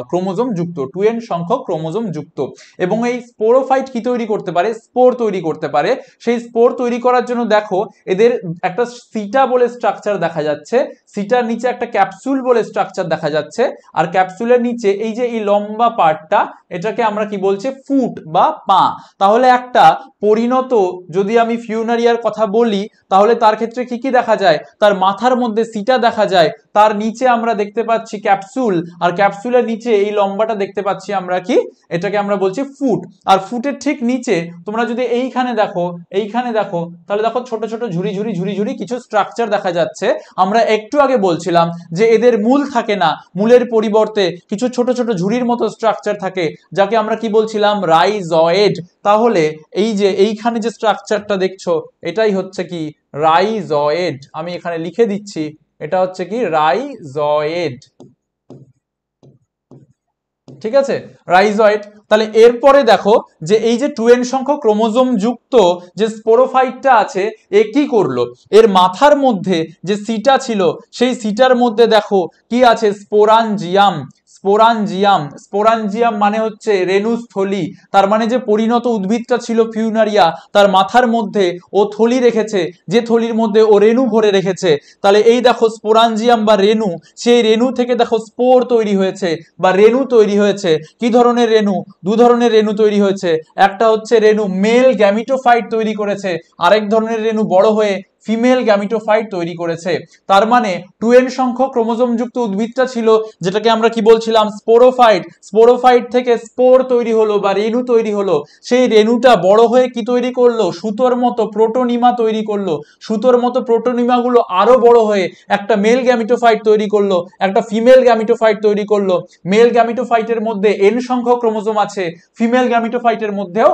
Speaker 1: ক্রোমোজোম যুক্ত, 2n সংখ্যক ক্রোমোজোম যুক্ত। এবং এই স্পোরোফাইট কি তৈরি করতে পারে? স্পোর তৈরি করতে পারে। সেই স্পোর তৈরি করার জন্য দেখো এদের একটা সিটা বলে স্ট্রাকচার দেখা যাচ্ছে, সিটার নিচে একটা ক্যাপসুল বলে স্ট্রাকচার দেখা যাচ্ছে, আর ক্যাপসুলের নিচে এই যে এই লম্বা পার্টটা, এটাকে আমরা কি বলছি? ফুট বা পা। তাহলে একটা পরিণত যদি আমি ফিউনারিয়ার কথা বলি, তাহলে তার ক্ষেত্রে কি কি দেখা যায়? তার মাথার মধ্যে সিটা দেখা যায়, তার নিচে আমরা দেখতে পাচ্ছি ক্যাপসুল, আর ক্যাপসুলের নিচে এই লম্বাটা দেখতে পাচ্ছি আমরা কি, এটাকে আমরা বলছি ফুট। আর ফুটের ঠিক নিচে তোমরা যদি এইখানে দেখো, এইখানে দেখো, তাহলে দেখো ছোট ছোট ঝুরি ঝুরি ঝুরি ঝুরি কিছু স্ট্রাকচার দেখা যাচ্ছে। আমরা একটু আগে বলছিলাম যে এদের মূল থাকে না, মূলের পরিবর্তে কিছু ছোট ছোট ঝুরির মতো স্ট্রাকচার থাকে, যাকে আমরা কি বলছিলাম? রাইজয়েড। তাহলে এই যে এইখানে যে স্ট্রাকচারটা দেখছো, এটাই হচ্ছে কি? রাইজয়েড। আমি এখানে লিখে দিচ্ছি, এটা হচ্ছে কি? রাইজয়েড। ঠিক আছে, রাইজয়েড। তাহলে এরপরে দেখো যে এই যে 2n সংখ্যক ক্রোমোজোম যুক্ত যে স্পোরোফাইটটা আছে, এ কি করলো? এর মাথার মধ্যে যে সিটা ছিল, সেই সিটার মধ্যে দেখো কি আছে? স্পোরাঞ্জিয়াম। স্পোরাঞ্জিয়াম, স্পোরাঞ্জিয়াম মানে হচ্ছে রেণুস্থলী। তার মানে যে পরিণত উদ্ভিদটা ছিল ফিউনারিয়া, তার মাথার মধ্যে ও থলি রেখেছে, যে থলির মধ্যে ও রেণু ভরে রেখেছে। তাহলে এই দেখো স্পোরাঞ্জিয়াম বা রেণু, সেই রেণু থেকে দেখো স্পোর তৈরি হয়েছে বা রেণু তৈরি হয়েছে। কি ধরনের রেণু? দু ধরনের রেণু তৈরি হয়েছে। একটা হচ্ছে রেণু মেল গ্যামিটোফাইট তৈরি করেছে, আরেক ধরনের রেণু বড় হয়ে ফিমেল গ্যামিটোফাইট তৈরি করেছে। তার মানে 2n সংখ্যক ক্রোমোজোম যুক্ত উদ্ভিদটা ছিল, যেটাকে আমরা কি বলছিলাম? স্পোরোফাইট। স্পোরোফাইট থেকে স্পোর তৈরি হলো বা রেণু তৈরি হলো। সেই রেণুটা বড় হয়ে কি তৈরি করলো? সুতোর মতো প্রোটোনিমা তৈরি করলো। সুতোর মতো প্রোটোনিমাগুলো আরো বড় হয়ে একটা মেল গ্যামিটোফাইট তৈরি করলো, একটা ফিমেল গ্যামিটোফাইট তৈরি করলো। মেল গ্যামিটোফাইটের মধ্যে n সংখ্যক ক্রোমোজোম আছে, ফিমেল গ্যামিটোফাইটের মধ্যেও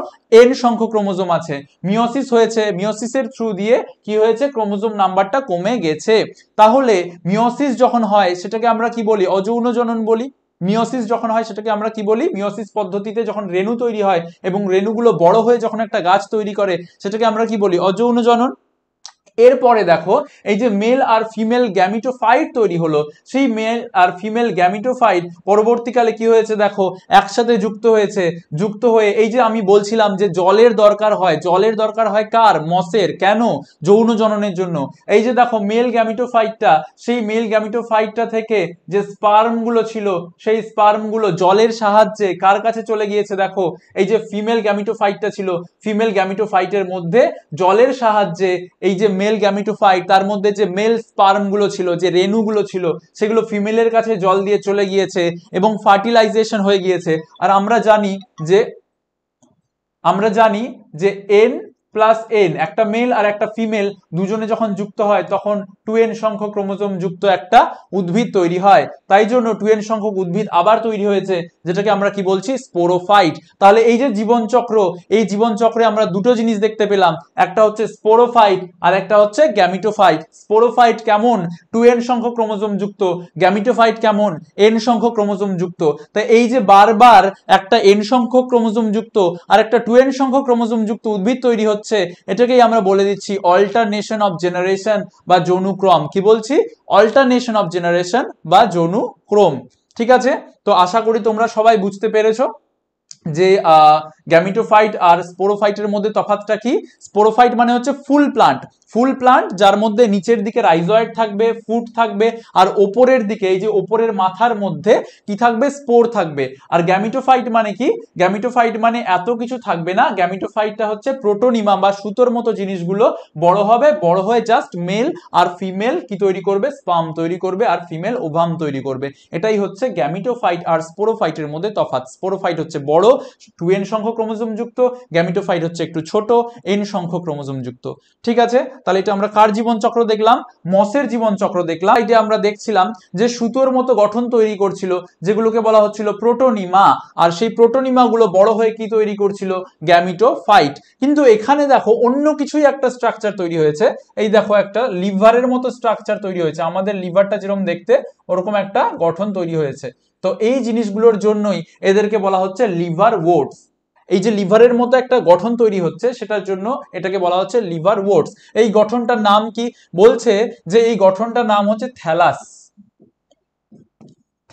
Speaker 1: n সংখ্যক ক্রোমোজোম আছে। মিওসিস হয়েছে, মিওসিসের থ্রু দিয়ে কি হয়েছে? ক্রোমোজোম নাম্বারটা কমে গেছে। তাহলে মিওসিস যখন হয় সেটাকে আমরা কি বলি? অযৌন জনন বলি। মিওসিস যখন হয় সেটাকে আমরা কি বলি? মিওসিস পদ্ধতিতে যখন রেণু তৈরি হয় এবং রেণুগুলো বড় হয়ে যখন একটা গাছ তৈরি করে, সেটাকে আমরা কি বলি? অযৌন জনন। এরপরে দেখো এই যে মেল আর ফিমেল গ্যামিটোফাইট তৈরি হলো, সেই মেল আর ফিমেল গ্যামিটোফাইট পরবর্তীকালে কি হয়েছে? দেখো একসাথে যুক্ত হয়েছে। যুক্ত হয়ে এই যে আমি বলছিলাম যে জলের দরকার হয়, জলের দরকার হয় কার? মসের। কেন? যৌন জননের জন্য। এই যে দেখো মেল গ্যামিটোফাইটটা, সেই মেল গ্যামিটোফাইটটা থেকে যে স্পার্ম গুলো ছিল, সেই স্পার্ম গুলো জলের সাহায্যে কার কাছে চলে গিয়েছে? দেখো এই যে ফিমেল গ্যামিটোফাইটটা ছিল, ফিমেল গ্যামিটোফাইটের মধ্যে জলের সাহায্যে এই যে মেল গ্যামিটোফাইট, তার মধ্যে যে মেল স্পার্ম গুলো ছিল, যে রেণুগুলো ছিল, সেগুলো ফিমেলের কাছে জল দিয়ে চলে গিয়েছে এবং ফার্টিলাইজেশন হয়ে গিয়েছে। আর আমরা জানি যে n প্লাস n, একটা মেল আর একটা ফিমেল দুজনে যখন যুক্ত হয় তখন 2n সংখ্যক ক্রোমোজোম যুক্ত একটা উদ্ভিদ তৈরি হয়। তাই জন্য 2n সংখ্যক উদ্ভিদ আবার তৈরি হয়েছে, যেটাকে আমরা কি বলছি? স্পোরোফাইট। তাহলে এই যে জীবনচক্র, এই জীবনচক্রে আমরা দুটো জিনিস দেখতে পেলাম, একটা হচ্ছে স্পোরোফাইট আর একটা হচ্ছে গ্যামিটোফাইট। স্পোরোফাইট কেমন? 2n সংখ্যক ক্রোমোজোম যুক্ত। গ্যামিটোফাইট কেমন? n সংখ্যক ক্রোমোজোম যুক্ত। তাই এই যে বারবার একটা n সংখ্যক ক্রোমোজোম যুক্ত আর একটা 2n সংখ্যক ক্রোমোজোম যুক্ত উদ্ভিদ তৈরি হচ্ছে, এটাকেই আমরা বলে দিচ্ছি অল্টারনেশন অফ জেনারেশন বা যৌনুক্রম। কি বলছি? অল্টারনেশন অফ জেনারেশন বা যৌনুক্রম। ঠিক আছে, তো আশা করি তোমরা সবাই বুঝতে পেরেছো যে গ্যামিটোফাইট আর স্পোরোফাইটের মধ্যে তফাৎটা কি। স্পোরোফাইট মানে হচ্ছে ফুল প্লান্ট, ফুল প্লান্ট যার মধ্যে নিচের দিকে রাইজয়েড থাকবে, ফুট থাকবে, আর ওপরের দিকে এই যে ওপরের মাথার মধ্যে কি থাকবে? স্পোর থাকবে। আর গ্যামিটোফাইট মানে কি? গ্যামিটোফাইট মানে এত কিছু থাকবে না। গ্যামিটোফাইটটা হচ্ছে প্রোটোনিমা বা সুতোর মতো জিনিসগুলো বড় হবে, বড় হয়ে জাস্ট মেল আর ফিমেল কি তৈরি করবে? স্পার্ম তৈরি করবে আর ফিমেল ওভাম তৈরি করবে। এটাই হচ্ছে গ্যামিটোফাইট আর স্পোরোফাইটের মধ্যে তফাৎ। স্পোরোফাইট হচ্ছে বড় 2n সংখ্যক ক্রোমোজোম যুক্ত, গ্যামিটোফাইট হচ্ছে একটু ছোট n সংখ্যক ক্রোমোজোম যুক্ত। ঠিক আছে, তাহলে এটা আমরা কার জীবন চক্র দেখলাম? মসের জীবন চক্র দেখলাম। এটা আমরা দেখছিলাম যে সুতোর মতো গঠন তৈরি করছিল, যেগুলোকে বলা হচ্ছিল প্রোটোনিমা, আর সেই প্রোটোনিমা গুলো বড় হয়ে কি তৈরি করছিল? গ্যামিটোফাইট। কিন্তু এখানে দেখো অন্য কিছুই একটা স্ট্রাকচার তৈরি হয়েছে। এই দেখো একটা লিভারের মতো স্ট্রাকচার তৈরি হয়েছে, আমাদের লিভারটা যেরকম দেখতে ওরকম একটা গঠন তৈরি হয়েছে। তো এই জিনিসগুলোর জন্যই এদেরকে বলা হচ্ছে লিভার ওটস। এই যে লিভারের মতো একটা গঠন তৈরি হচ্ছে সেটার জন্য এটাকে বলা হচ্ছে লিভার ওটস। এই গঠনটার নাম কি? বলছে যে এই গঠনটার নাম হচ্ছে থ্যালাস।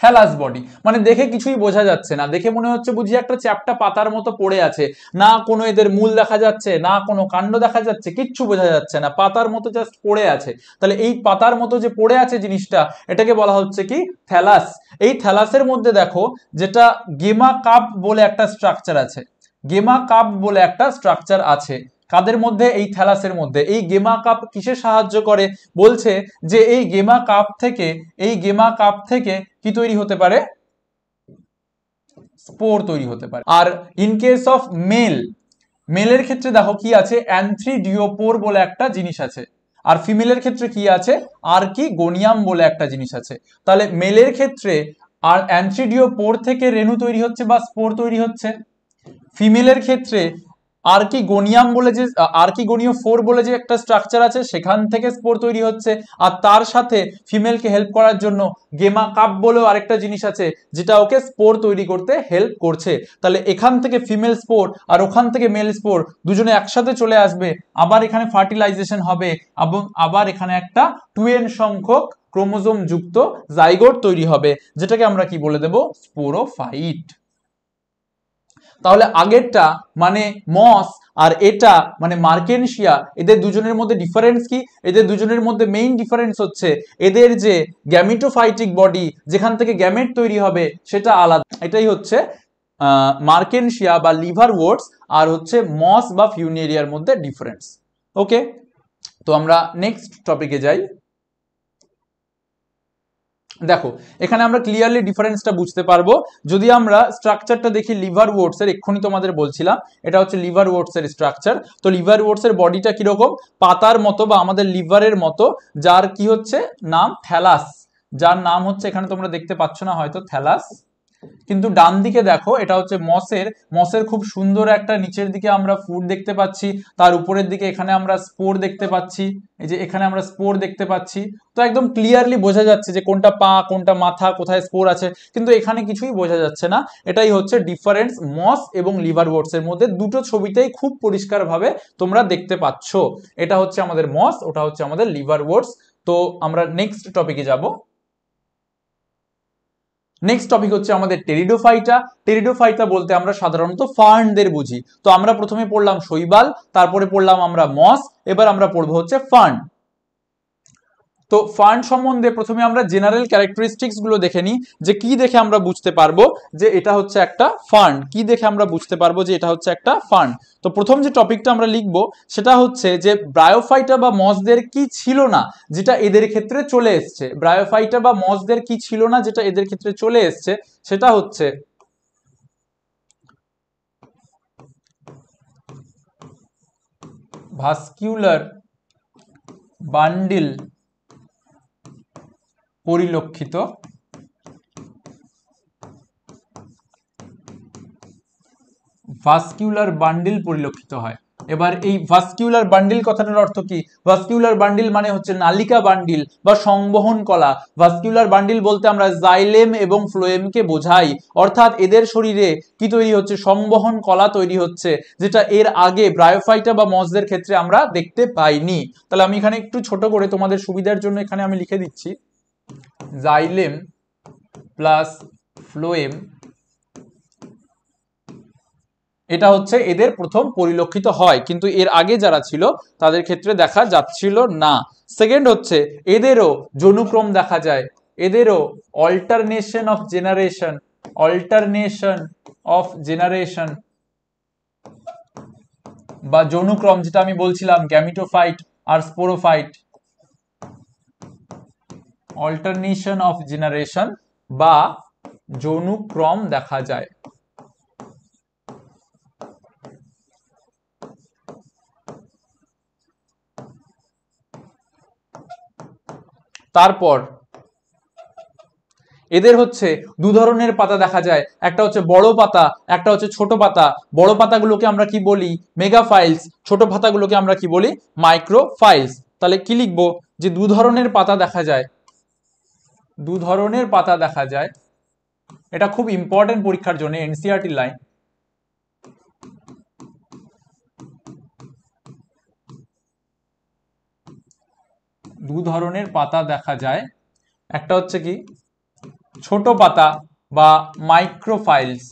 Speaker 1: থ্যালাস বডি মানে দেখে কিছুই বোঝা যাচ্ছে না, দেখে মনে হচ্ছে বুঝি একটা চ্যাপ্টা পাতার মতো পড়ে আছে, না কোনো এদের মূল দেখা যাচ্ছে, না কোনো কাণ্ড দেখা যাচ্ছে, কিচ্ছু বোঝা যাচ্ছে না, পাতার মতো জাস্ট পড়ে আছে। তাহলে এই পাতার মতো যে পড়ে আছে জিনিসটা, এটাকে বলা হচ্ছে কি? থ্যালাস। এই থ্যালাসের মধ্যে দেখো যেটা গেমা কাপ বলে একটা স্ট্রাকচার আছে, গেমা কাপ বলে একটা স্ট্রাকচার আছে। কাদের মধ্যে? এই থ্যালাসের মধ্যে। এই গেমা কাপ কিসে সাহায্য করে? বলছে যে এই গেমা কাপ থেকে, এই গেমা কাপ থেকে কি তৈরি হতে পারে? স্পোর তৈরি হতে পারে। আর ইন কেস অফ মেলের ক্ষেত্রে দেখো কি আছে? অ্যানথ্রিডিওপোর বলে একটা জিনিস আছে। আর ফিমেলের ক্ষেত্রে কি আছে? আর্কিগোনিয়াম বলে একটা জিনিস আছে। তাহলে মেলের ক্ষেত্রে আর অ্যানথ্রিডিওপোর থেকে রেণু তৈরি হচ্ছে বা স্পোর তৈরি হচ্ছে। ফিমেলের ক্ষেত্রে আর্কিগোনিয়াম বলে যে আর্কিগোনিও 4 বলে যে একটা স্ট্রাকচার আছে সেখান থেকে স্পোর তৈরি হচ্ছে। আর তার সাথে ফিমেলকে হেল্প করার জন্য গেমা কাপ বলেও আরেকটা জিনিস আছে যেটা ওকে স্পোর তৈরি করতে হেল্প করছে। তাহলে এখান থেকে ফিমেল স্পোর আর ওখান থেকে মেল স্পোর দুজনে একসাথে চলে আসবে, আবার এখানে ফার্টিলাইজেশন হবে এবং আবার এখানে একটা 2n সংখ্যক ক্রোমোজোম যুক্ত জাইগোট তৈরি হবে, যেটাকে আমরা কি বলে দেব? স্পোরোফাইট। তাহলে আগেরটা মানে মস আর এটা মানে মার্কেনশিয়া, এদের দুজনের মধ্যে ডিফারেন্স কি? এদের দুজনের মধ্যে মেইন ডিফারেন্স হচ্ছে এদের যে গ্যামিটোফাইটিক বডি যেখান থেকে গ্যামেট তৈরি হবে সেটা আলাদা। এটাই হচ্ছে মার্কেনশিয়া বা লিভার ওটস আর হচ্ছে মস বা ফিউনেরিয়ার মধ্যে ডিফারেন্স। ওকে, তো আমরা নেক্সট টপিকে যাই। দেখো এখানে আমরা ক্লিয়ারলি ডিফারেন্সটা বুঝতে পারবো যদি আমরা স্ট্রাকচারটা দেখি লিভার ওটস এর। এক্ষুনি তোমাদের বলছিলাম এটা হচ্ছে লিভার ওটস এর স্ট্রাকচার। তো লিভার ওটস এর বডিটা কিরকম? পাতার মতো বা আমাদের লিভারের মতো, যার কি হচ্ছে নাম? থ্যালাস। যার নাম হচ্ছে, এখানে তোমরা দেখতে পাচ্ছ না হয়তো, থ্যালাস। কিন্তু ডান দিকে দেখো এটা হচ্ছে মসের খুব সুন্দর একটা নিচের দিকে আমরা ফুড দেখতে পাচ্ছি, তার উপরের দিকে এখানে আমরা স্পোর দেখতে পাচ্ছি, এই যে এখানে আমরা স্পোর দেখতে পাচ্ছি। তো একদম ক্লিয়ারলি বোঝা যাচ্ছে যে কোনটা পা কোনটা মাথা কোথায় স্পোর আছে, কিন্তু এখানে কিছুই বোঝা যাচ্ছে না। এটাই হচ্ছে ডিফারেন্স মস এবং লিভার ওটস এর মধ্যে। দুটো ছবিতেই খুব পরিষ্কারভাবে তোমরা দেখতে পাচ্ছ, এটা হচ্ছে আমাদের মস, ওটা হচ্ছে আমাদের লিভার ওটস। তো আমরা নেক্সট টপিকে যাব। নেক্সট টপিক হচ্ছে আমাদের টেরিডোফাইটা। টেরিডোফাইটা বলতে আমরা সাধারণত ফার্নদের বুঝি। তো আমরা প্রথমে পড়লাম শৈবাল, তারপরে পড়লাম আমরা মস, এবার আমরা পড়বো হচ্ছে ফার্ন। তো ফার্ন সম্বন্ধে প্রথমে আমরা জেনারেল ক্যারেক্টারিস্টিক্স গুলো দেখে নিই, যে কি দেখে আমরা বুঝতে পারবো যে এটা হচ্ছে একটা ফার্ন, কি দেখে আমরা বুঝতে পারবো যে এটা হচ্ছে একটা ফার্ন। তো প্রথম যে টপিকটা আমরা লিখবো সেটা হচ্ছে যে ব্রায়োফাইটা বা মসদের কি ছিল না যেটা এদের ক্ষেত্রে চলে এসছে। ব্রায়োফাইটা বা মসদের কি ছিল না যেটা এদের ক্ষেত্রে চলে এসছে, সেটা হচ্ছে ভাস্কিউলার বান্ডিল পরিলক্ষিত, ভাস্কিউলার বান্ডিল পরিলক্ষিত হয়। এবার এই ভাস্কিউলার বান্ডিল কথাটার অর্থ কি? ভাস্কিউলার বান্ডিল মানে হচ্ছে নালিকা বান্ডিল বা সংবহন কলা। ভাস্কিউলার বান্ডিল বলতে আমরা জাইলেম এবং ফ্লোয়েমকে বোঝাই, অর্থাৎ এদের শরীরে কি তৈরি হচ্ছে? সংবহন কলা তৈরি হচ্ছে, যেটা এর আগে ব্রায়োফাইটা বা মসদের ক্ষেত্রে আমরা দেখতে পাইনি। তাহলে আমি এখানে একটু ছোট করে তোমাদের সুবিধার জন্য এখানে আমি লিখে দিচ্ছি জাইলেম প্লাস ফ্লোয়েম, এটা হচ্ছে এদের প্রথম পরিলক্ষিত হয়, কিন্তু এর আগে যারা ছিল তাদের ক্ষেত্রে দেখা যাচ্ছিল না। সেকেন্ড হচ্ছে এদেরও যৌনুক্রম দেখা যায়, এদেরও alternation of generation, alternation of generation বা যৌনুক্রম, যেটা আমি বলছিলাম gametophyte R sporophyte, alternation of generation বা যৌনুক্রম দেখা যায়। তারপর এদের হচ্ছে দু ধরনের পাতা দেখা যায়, একটা হচ্ছে বড় পাতা, একটা হচ্ছে ছোট পাতা। বড় পাতাগুলোকে আমরা কি বলি? মেগাফাইলস। ছোট পাতাগুলোকে আমরা কি বলি? মাইক্রোফাইলস। তাহলে কি লিখবো? যে দু ধরনের পাতা দেখা যায়, দু ধরনের পাতা দেখা যায়। এটা খুব ইম্পর্টেন্ট পরীক্ষার জন্য, এনসিইআরটি লাইন। দু ধরনের পাতা দেখা যায়, একটা হচ্ছে কি ছোট পাতা বা মাইক্রোফাইলস,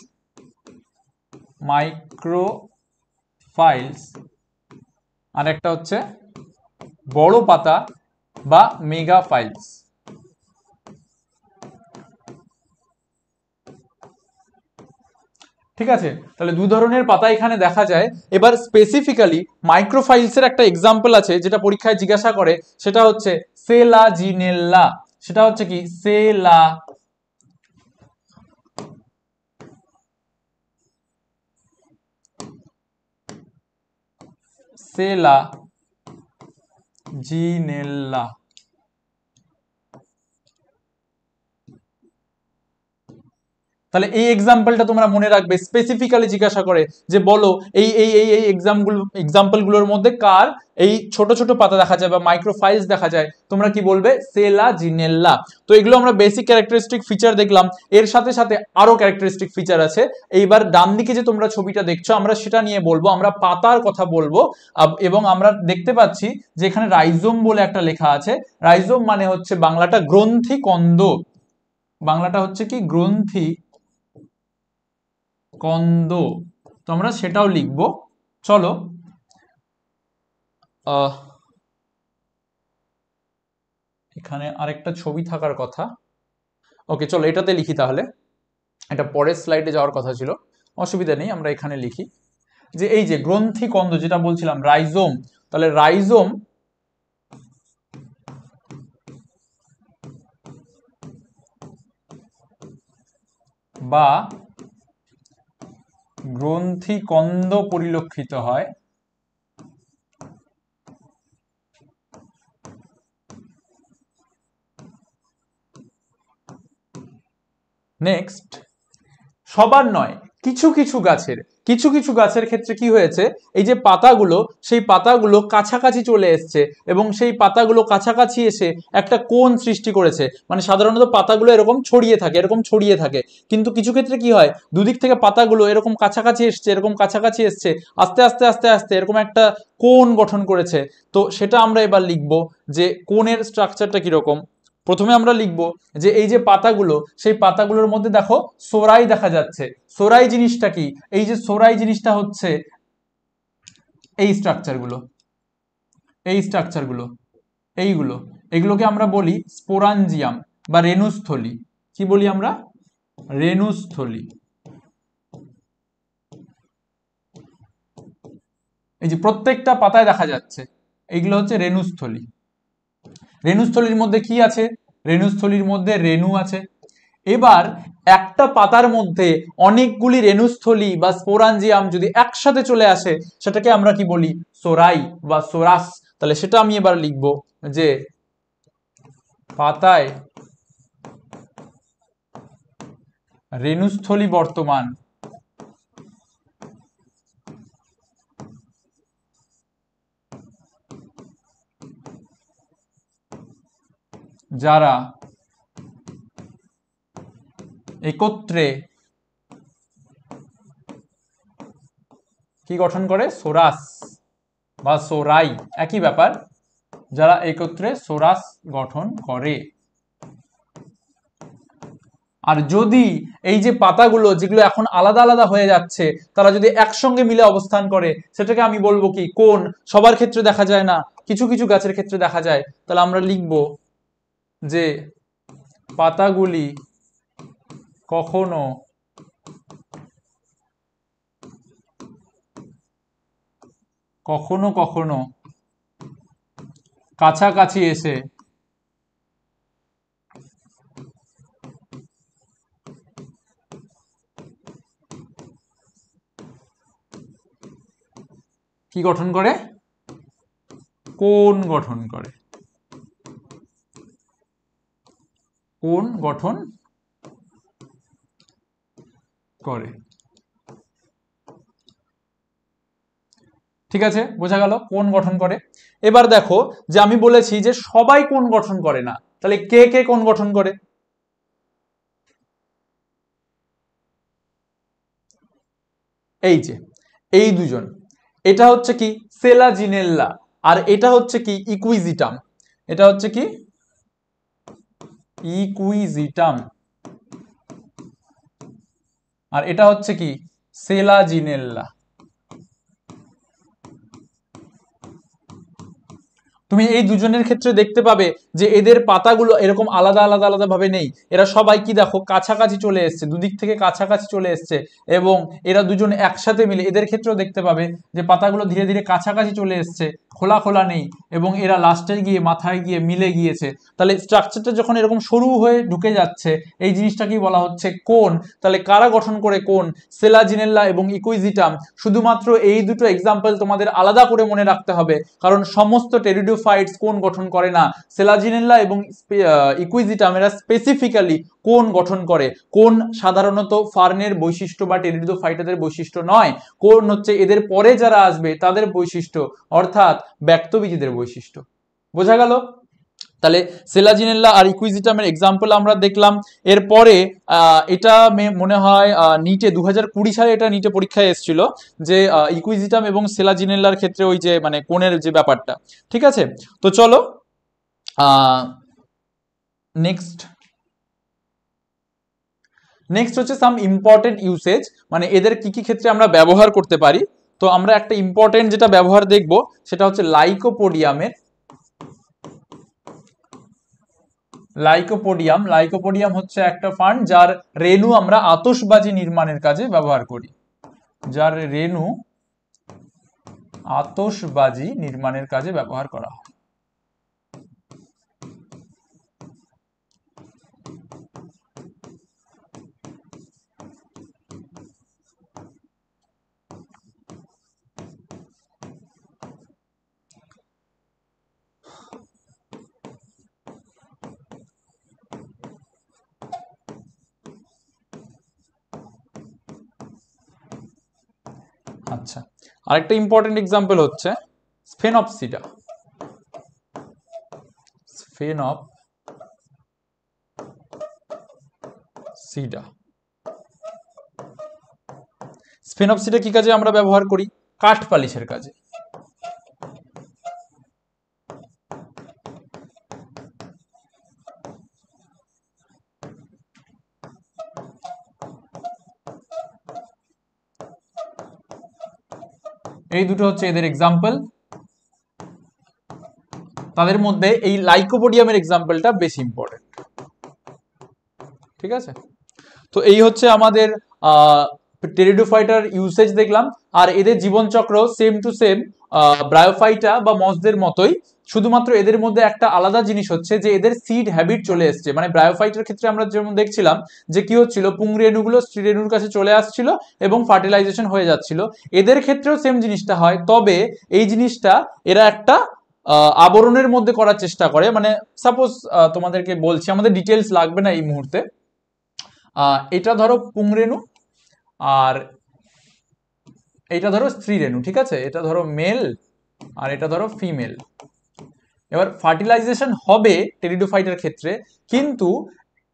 Speaker 1: মাইক্রোফাইলস, আর একটা হচ্ছে বড় পাতা বা মেগাফাইলস। ঠিক আছে, তাহলে দু ধরনের পাতা এখানে দেখা যায়। এবার স্পেসিফিক্যালি মাইক্রোফাইলসের একটা এক্সাম্পল আছে যেটা পরীক্ষায় জিজ্ঞাসা করে, সেটা হচ্ছে সেলাজিনেল্লা। সেটা হচ্ছে কি? সেলাজিনেল্লা। তাহলে এই এক্সাম্পলটা তোমরা মনে রাখবে, স্পেসিফিক্যালি জিজ্ঞাসা করে যে বলো এই এই এই এই এক্সাম্পলগুলোর মধ্যে কার এই ছোট ছোট পাতা দেখা যায় বা মাইক্রোফাইলস দেখা যায়, তোমরা কি বলবে? সেলাজিনেল্লা। তো এগুলো আমরা বেসিক ক্যারেক্টারিস্টিক ফিচার দেখলাম, এর সাথে সাথে আরো ক্যারেক্টারিস্টিক ফিচার আছে। এইবার ডান দিকে যে তোমরা ছবিটা দেখছো, আমরা সেটা নিয়ে বলবো, আমরা পাতার কথা বলবো। এবং আমরা দেখতে পাচ্ছি যে এখানে রাইজোম বলে একটা লেখা আছে। রাইজোম মানে হচ্ছে বাংলাটা গ্রন্থি কন্দ, বাংলাটা হচ্ছে কি গ্রন্থি কন্দ। তো আমরা সেটাও লিখব। চলো এখানে আরেকটা ছবি থাকার কথা। ওকে, চলো এটাতে লিখি তাহলে। এটা পরের স্লাইডে যাওয়ার কথা ছিল, অসুবিধা নেই, আমরা এখানে লিখি যে এই যে গ্রন্থি কন্দ যেটা বলছিলাম, রাইজোম। তাহলে রাইজোম বা গ্রন্থি কন্দ পরিলক্ষিত হয় নেক্সট। সবার নয়, কিছু কিছু গাছের, কিছু কিছু গাছের ক্ষেত্রে কি হয়েছে, এই যে পাতাগুলো, সেই পাতাগুলো কাছাকাছি চলে এসছে এবং সেই পাতাগুলো কাছাকাছি এসে একটা কোণ সৃষ্টি করেছে। মানে সাধারণত পাতাগুলো এরকম ছড়িয়ে থাকে, এরকম ছড়িয়ে থাকে, কিন্তু কিছু ক্ষেত্রে কি হয়, দুদিক থেকে পাতাগুলো এরকম কাছাকাছি এসছে, এরকম কাছাকাছি এসছে, আস্তে আস্তে আস্তে আস্তে এরকম একটা কোণ গঠন করেছে। তো সেটা আমরা এবার লিখবো যে কোণের স্ট্রাকচারটা কিরকম। প্রথমে আমরা লিখব যে এই যে পাতাগুলো, সেই পাতাগুলোর মধ্যে দেখো সোরাই দেখা যাচ্ছে। সোরাই জিনিসটা কি? এই যে সোরাই জিনিসটা হচ্ছে এই স্ট্রাকচারগুলো, এই স্ট্রাকচারগুলো, এইগুলো, এগুলোকে আমরা বলি স্পোরাঞ্জিয়াম বা রেণুস্থলী। কি বলি আমরা? রেণুস্থলী। এই যে প্রত্যেকটা পাতায় দেখা যাচ্ছে, এইগুলো হচ্ছে রেণুস্থলী। রেণুস্থলীর মধ্যে কি আছে? রেণুস্থলীর মধ্যে রেণু আছে। এবার একটা পাতার মধ্যে অনেকগুলি রেণুস্থলী বা স্পোরাঞ্জিয়াম যদি একসাথে চলে আসে, সেটাকে আমরা কি বলি? সোরাই বা সোরাস। তাহলে সেটা আমি এবার লিখব যে পাতায় রেণুস্থলী বর্তমান, যারা একত্রে কি গঠন করে? সোরাস বা সোরাই, একই ব্যাপার, যারা একত্রে সোরাস গঠন করে। আর যদি এই যে পাতাগুলো যেগুলো এখন আলাদা আলাদা হয়ে যাচ্ছে, তারা যদি একসঙ্গে মিলে অবস্থান করে, সেটাকে আমি বলবো কি? কোন। সবার ক্ষেত্রে দেখা যায় না, কিছু কিছু গাছের ক্ষেত্রে দেখা যায়। তাহলে আমরা লিখব যে পাতাগুলি কখনো কখনো কখনো কাছাকাছি এসে কি গঠন করে? কোন গঠন করে। কোন গঠন করে। ঠিক আছে, বোঝা গেল কোন গঠন করে। এবার দেখো যে আমি বলেছি যে সবাই কোন গঠন করে না, তাহলে কে কে কোন গঠন করে? এই যে এই দুজন, এটা হচ্ছে কি সেলাজিনেল্লা, আর এটা হচ্ছে কি ইকুইজিটাম। এটা হচ্ছে কি ইকুইজিটাম, আর এটা হচ্ছে কি সেলাজিনেল্লা। তুমি এই দুজনের ক্ষেত্রে দেখতে পাবে যে এদের পাতাগুলো এরকম আলাদা আলাদা আলাদা ভাবে নেই, এরা সবাই কি দেখো কাছাকাছি চলে এসছে, দুদিক থেকে কাছাকাছি চলে এসছে, এবং এরা দুজন একসাথে মিলে এদের ক্ষেত্রেও দেখতে পাবে যে পাতাগুলো ধীরে ধীরে কাছাকাছি চলে এসছে, খোলা খোলা নেই, এবং এরা লাস্টে গিয়ে মাথায় গিয়ে মিলে গিয়েছে। তাহলে স্ট্রাকচারটা যখন এরকম সরু হয়ে ঢুকে যাচ্ছে, এই জিনিসটাকেই বলা হচ্ছে কোন। তাহলে কারা গঠন করে কোন? সেলাজিনেল্লা এবং ইকুইজিটাম। শুধুমাত্র এই দুটো এক্সাম্পল তোমাদের আলাদা করে মনে রাখতে হবে, কারণ সমস্ত টেরিডোফাইটস কোন গঠন করে না। সেলাজিনেল্লা এবং ইকুইজিটাম এরা স্পেসিফিক্যালি কোন গঠন করে। কোন সাধারণত ফার্নের বৈশিষ্ট্য বা টেরিডোফাইটাদের বৈশিষ্ট্য নয়, কোন হচ্ছে এদের পরে যারা আসবে তাদের বৈশিষ্ট্য, অর্থাৎ ব্যক্তবীজীদের বৈশিষ্ট্য। বোঝা গেল? তাহলে সেলাজিনেল্লা আর ইকুইজিটামের এক্সাম্পল আমরা দেখলাম। এরপরে এটা মনে হয় নিটে 2020 সালে এটা নিটে পরীক্ষায় এসেছিল, যে ইকুইজিটাম এবং সেলাজিনেল্লার ক্ষেত্রে ওই যে মানে কোণের যে ব্যাপারটা। ঠিক আছে, তো চলো নেক্সট হচ্ছে সাম ইম্পর্টেন্ট ইউসেজ, মানে এদের কি কি ক্ষেত্রে আমরা ব্যবহার করতে পারি। তো আমরা একটা ইম্পর্টেন্ট যেটা ব্যবহার দেখব সেটা হচ্ছে লাইকোপোডিয়ামের। লাইকোপোডিয়াম হচ্ছে একটা ফার্ন যার রেণু আমরা আতশবাজি নির্মাণের কাজে ব্যবহার করি, যার রেণু আতশবাজি নির্মাণের কাজে ব্যবহার করা হয়। আচ্ছা, আরেকটা ইম্পর্টেন্ট এক্সাম্পল হচ্ছে স্ফেনপসিডা। স্ফেনপসিডা কি কাজে আমরা ব্যবহার করি? কাঠ পালিশের কাজে। এই দুটো হচ্ছে এদের এক্সাম্পল। তাদের মধ্যে এই লাইকোপোডিয়ামের এক্সাম্পলটা বেশি ইম্পর্টেন্ট। ঠিক আছে, তো এই হচ্ছে আমাদের টেরিডোফাইটার ইউসেজ দেখলাম। আর এদের জীবনচক্র সেম টু সেম ব্রায়োফাইটা বা মসদের মতোই, শুধুমাত্র এদের মধ্যে একটা আলাদা জিনিস হচ্ছে যে এদের সিড হ্যাবিট চলে এসছে। মানে ব্রায়োফাইটার ক্ষেত্রে আমরা যেমন দেখছিলাম যে কি হচ্ছিল, পুংরেণুগুলো স্ত্রীরেণুর কাছে চলে আসছিল এবং ফার্টিলাইজেশন হয়ে যাচ্ছিল, এদের ক্ষেত্রেও সেম জিনিসটা হয়। তবে এই জিনিসটা এরা একটা আবরণের মধ্যে করার চেষ্টা করে। মানে সাপোজ তোমাদেরকে বলছি, আমাদের ডিটেলস লাগবে না এই মুহূর্তে। এটা ধরো পুংরেণু আর এটা ধরো স্ত্রী রেণু। ঠিক আছে, এটা ধরো মেল আর এটা ধরো ফিমেল। এবার ফার্টিলাইজেশন হবে টেরিডোফাইটের ক্ষেত্রে, কিন্তু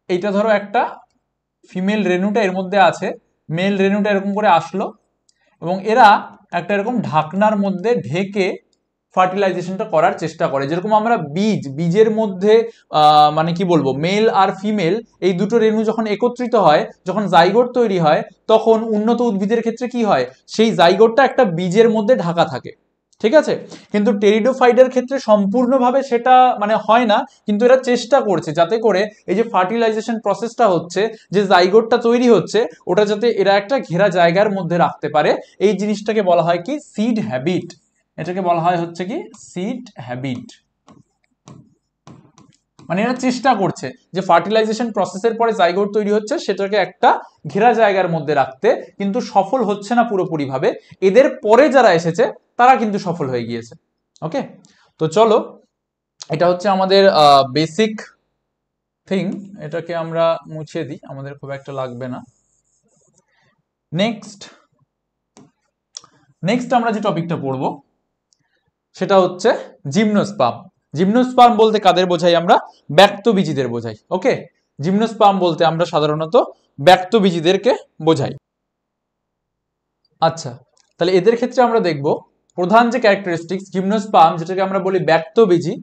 Speaker 1: এইটা ধরো একটা ফিমেল রেণুটা এর মধ্যে আছে, মেল রেণুটা এরকম করে আসলো, এবং এরা একটা এরকম ঢাকনার মধ্যে ঢেকে ফার্টিলাইজেশনটা করার চেষ্টা করে। যেরকম আমরা বীজের মধ্যে মানে কি বলবো, মেল আর ফিমেল এই দুটো রেণু যখন একত্রিত হয়, যখন জাইগোট তৈরি হয়, তখন উন্নত উদ্ভিদের ক্ষেত্রে কি হয়, সেই জাইগোটটা একটা বীজের মধ্যে ঢাকা থাকে। ঠিক আছে, কিন্তু টেরিডোফাইটের ক্ষেত্রে সম্পূর্ণভাবে সেটা মানে হয় না, কিন্তু এরা চেষ্টা করছে যাতে করে এই যে ফার্টিলাইজেশন প্রসেসটা হচ্ছে, যে জাইগোটটা তৈরি হচ্ছে, ওটা যাতে এরা একটা ঘেরা জায়গার মধ্যে রাখতে পারে। এই জিনিসটাকে বলা হয় কি সিড হ্যাবিট। এটাকে বলা হয় হচ্ছে কি সিড হ্যাবিট। মানে এরা চেষ্টা করছে যে ফার্টিলাইজেশন প্রসেসের পরে জাইগোট তৈরি হচ্ছে সেটাকে একটা ঘেরা জায়গার মধ্যে রাখতে, কিন্তু সফল হচ্ছে না পুরোপুরি ভাবে। এদের পরে যারা এসেছে তারা কিন্তু সফল হয়ে গিয়েছে। ওকে, তো চলো, এটা হচ্ছে আমাদের বেসিক থিং, এটাকে আমরা মুছে দিই, আমাদের খুব একটা লাগবে না। নেক্সট আমরা যে টপিকটা পড়বো সেটা হচ্ছে জিমনোস্পার্ম। জিমনোস্পার্ম বলতে কাদের বোঝাই আমরা? ব্যক্তবীজীদের বোঝাই। ওকে, জিমনোস্পার্ম বলতে আমরা সাধারণত ব্যক্তবীজীদেরকে বোঝাই। আচ্ছা, তাহলে এদের ক্ষেত্রে আমরা দেখব প্রধান যে ক্যারেক্টারিস্টিক্স জিমনোস্পার্ম, যেটাকে আমরা বলি ব্যক্তবীজী,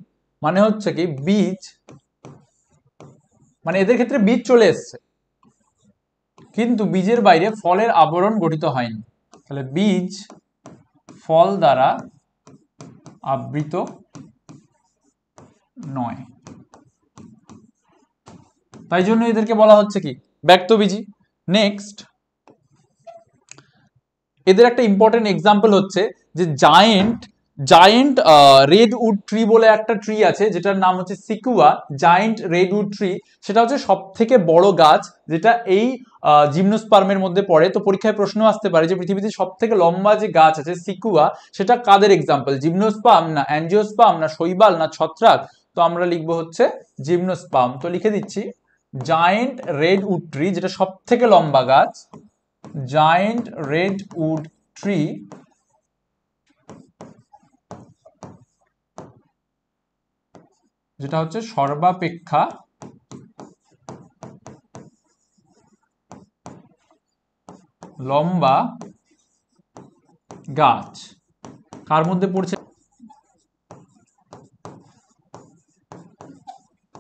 Speaker 1: মানে হচ্ছে কি বীজ, মানে এদের ক্ষেত্রে বীজ চলে এসছে কিন্তু বীজের বাইরে ফলের আবরণ গঠিত হয়নি। তাহলে বীজ ফল দ্বারা আবৃত নয়, তাই জন্য এদেরকে বলা হচ্ছে কি ব্যক্তবীজী। নেক্সট, এদের একটা ইম্পর্টেন্ট এক্সাম্পল হচ্ছে যে জায়েন্ট রেডউড ট্রি বলে একটা ট্রি আছে, যেটার নাম হচ্ছে সিকুয়া জায়েন্ট রেডউড ট্রি। সেটা হচ্ছে সব থেকে বড় গাছ, যেটা এই জিমনোস্পার্মের মধ্যে পড়ে। তো পরীক্ষায় প্রশ্ন আসতে পারে যে পৃথিবীতে সব থেকে লম্বা যে গাছ আছে সিকুয়া, সেটা কাদের এক্সাম্পল? জিমনোস্পার্ম না অ্যাঞ্জিওস্পার্ম না শৈবাল না ছত্রাক? তো আমরা লিখবো হচ্ছে জিমনোস্পার্ম। তো লিখে দিচ্ছি জায়েন্ট রেডউড ট্রি, যেটা সব থেকে লম্বা গাছ, জায়েন্ট রেডউড ট্রি যেটা হচ্ছে সর্বাপেক্ষা লম্বা গাছ। কার মধ্যে পড়ছে?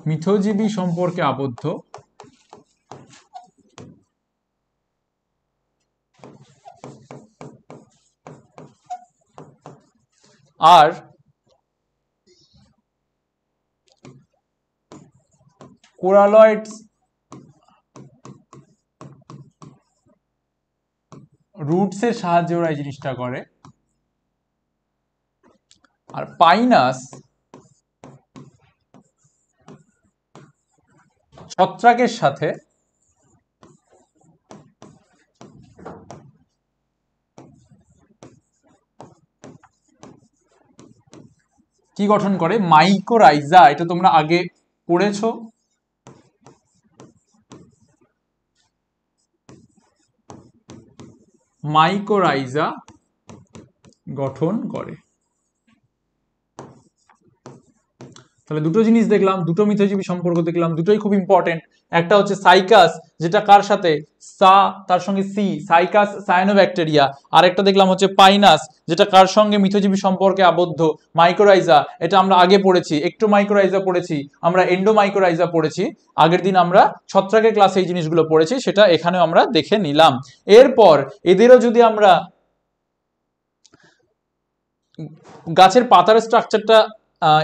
Speaker 1: মিথজীবী সম্পর্কে আবদ্ধ আর কোরালয়েডস রুটস এর সাহায্যে ওরা এই জিনিসটা করে। আর পাইনাস ছত্রাকের সাথে কি গঠন করে? মাইকোরাইজা। এটা তোমরা আগে পড়েছো। মাইকোরাইজা গঠন করে। তাহলে দুটো জিনিস দেখলাম, দুটো মিথজীবী সম্পর্ক দেখলাম, দুটোই খুব ইম্পর্টেন্ট। একটা হচ্ছে সাইকাস, যেটা কার সাথে? সা তার সঙ্গে সি, সাইকাস সায়ানোব্যাকটেরিয়া। আর একটা দেখলাম হচ্ছে পাইনাস, যেটা কার সঙ্গে? মিথজীবী সম্পর্কে আবদ্ধ, মাইকোরাইজা। এটা আমরা আগে পড়েছি, একটোমাইকোরাইজা পড়েছি, আমরা এন্ডোমাইকোরাইজা পড়েছি। আগের দিন আমরা ছত্রাকের ক্লাসে এই জিনিসগুলো পড়েছি, সেটা এখানেও আমরা দেখে নিলাম। এরপর এদেরও যদি আমরা গাছের পাতার স্ট্রাকচারটা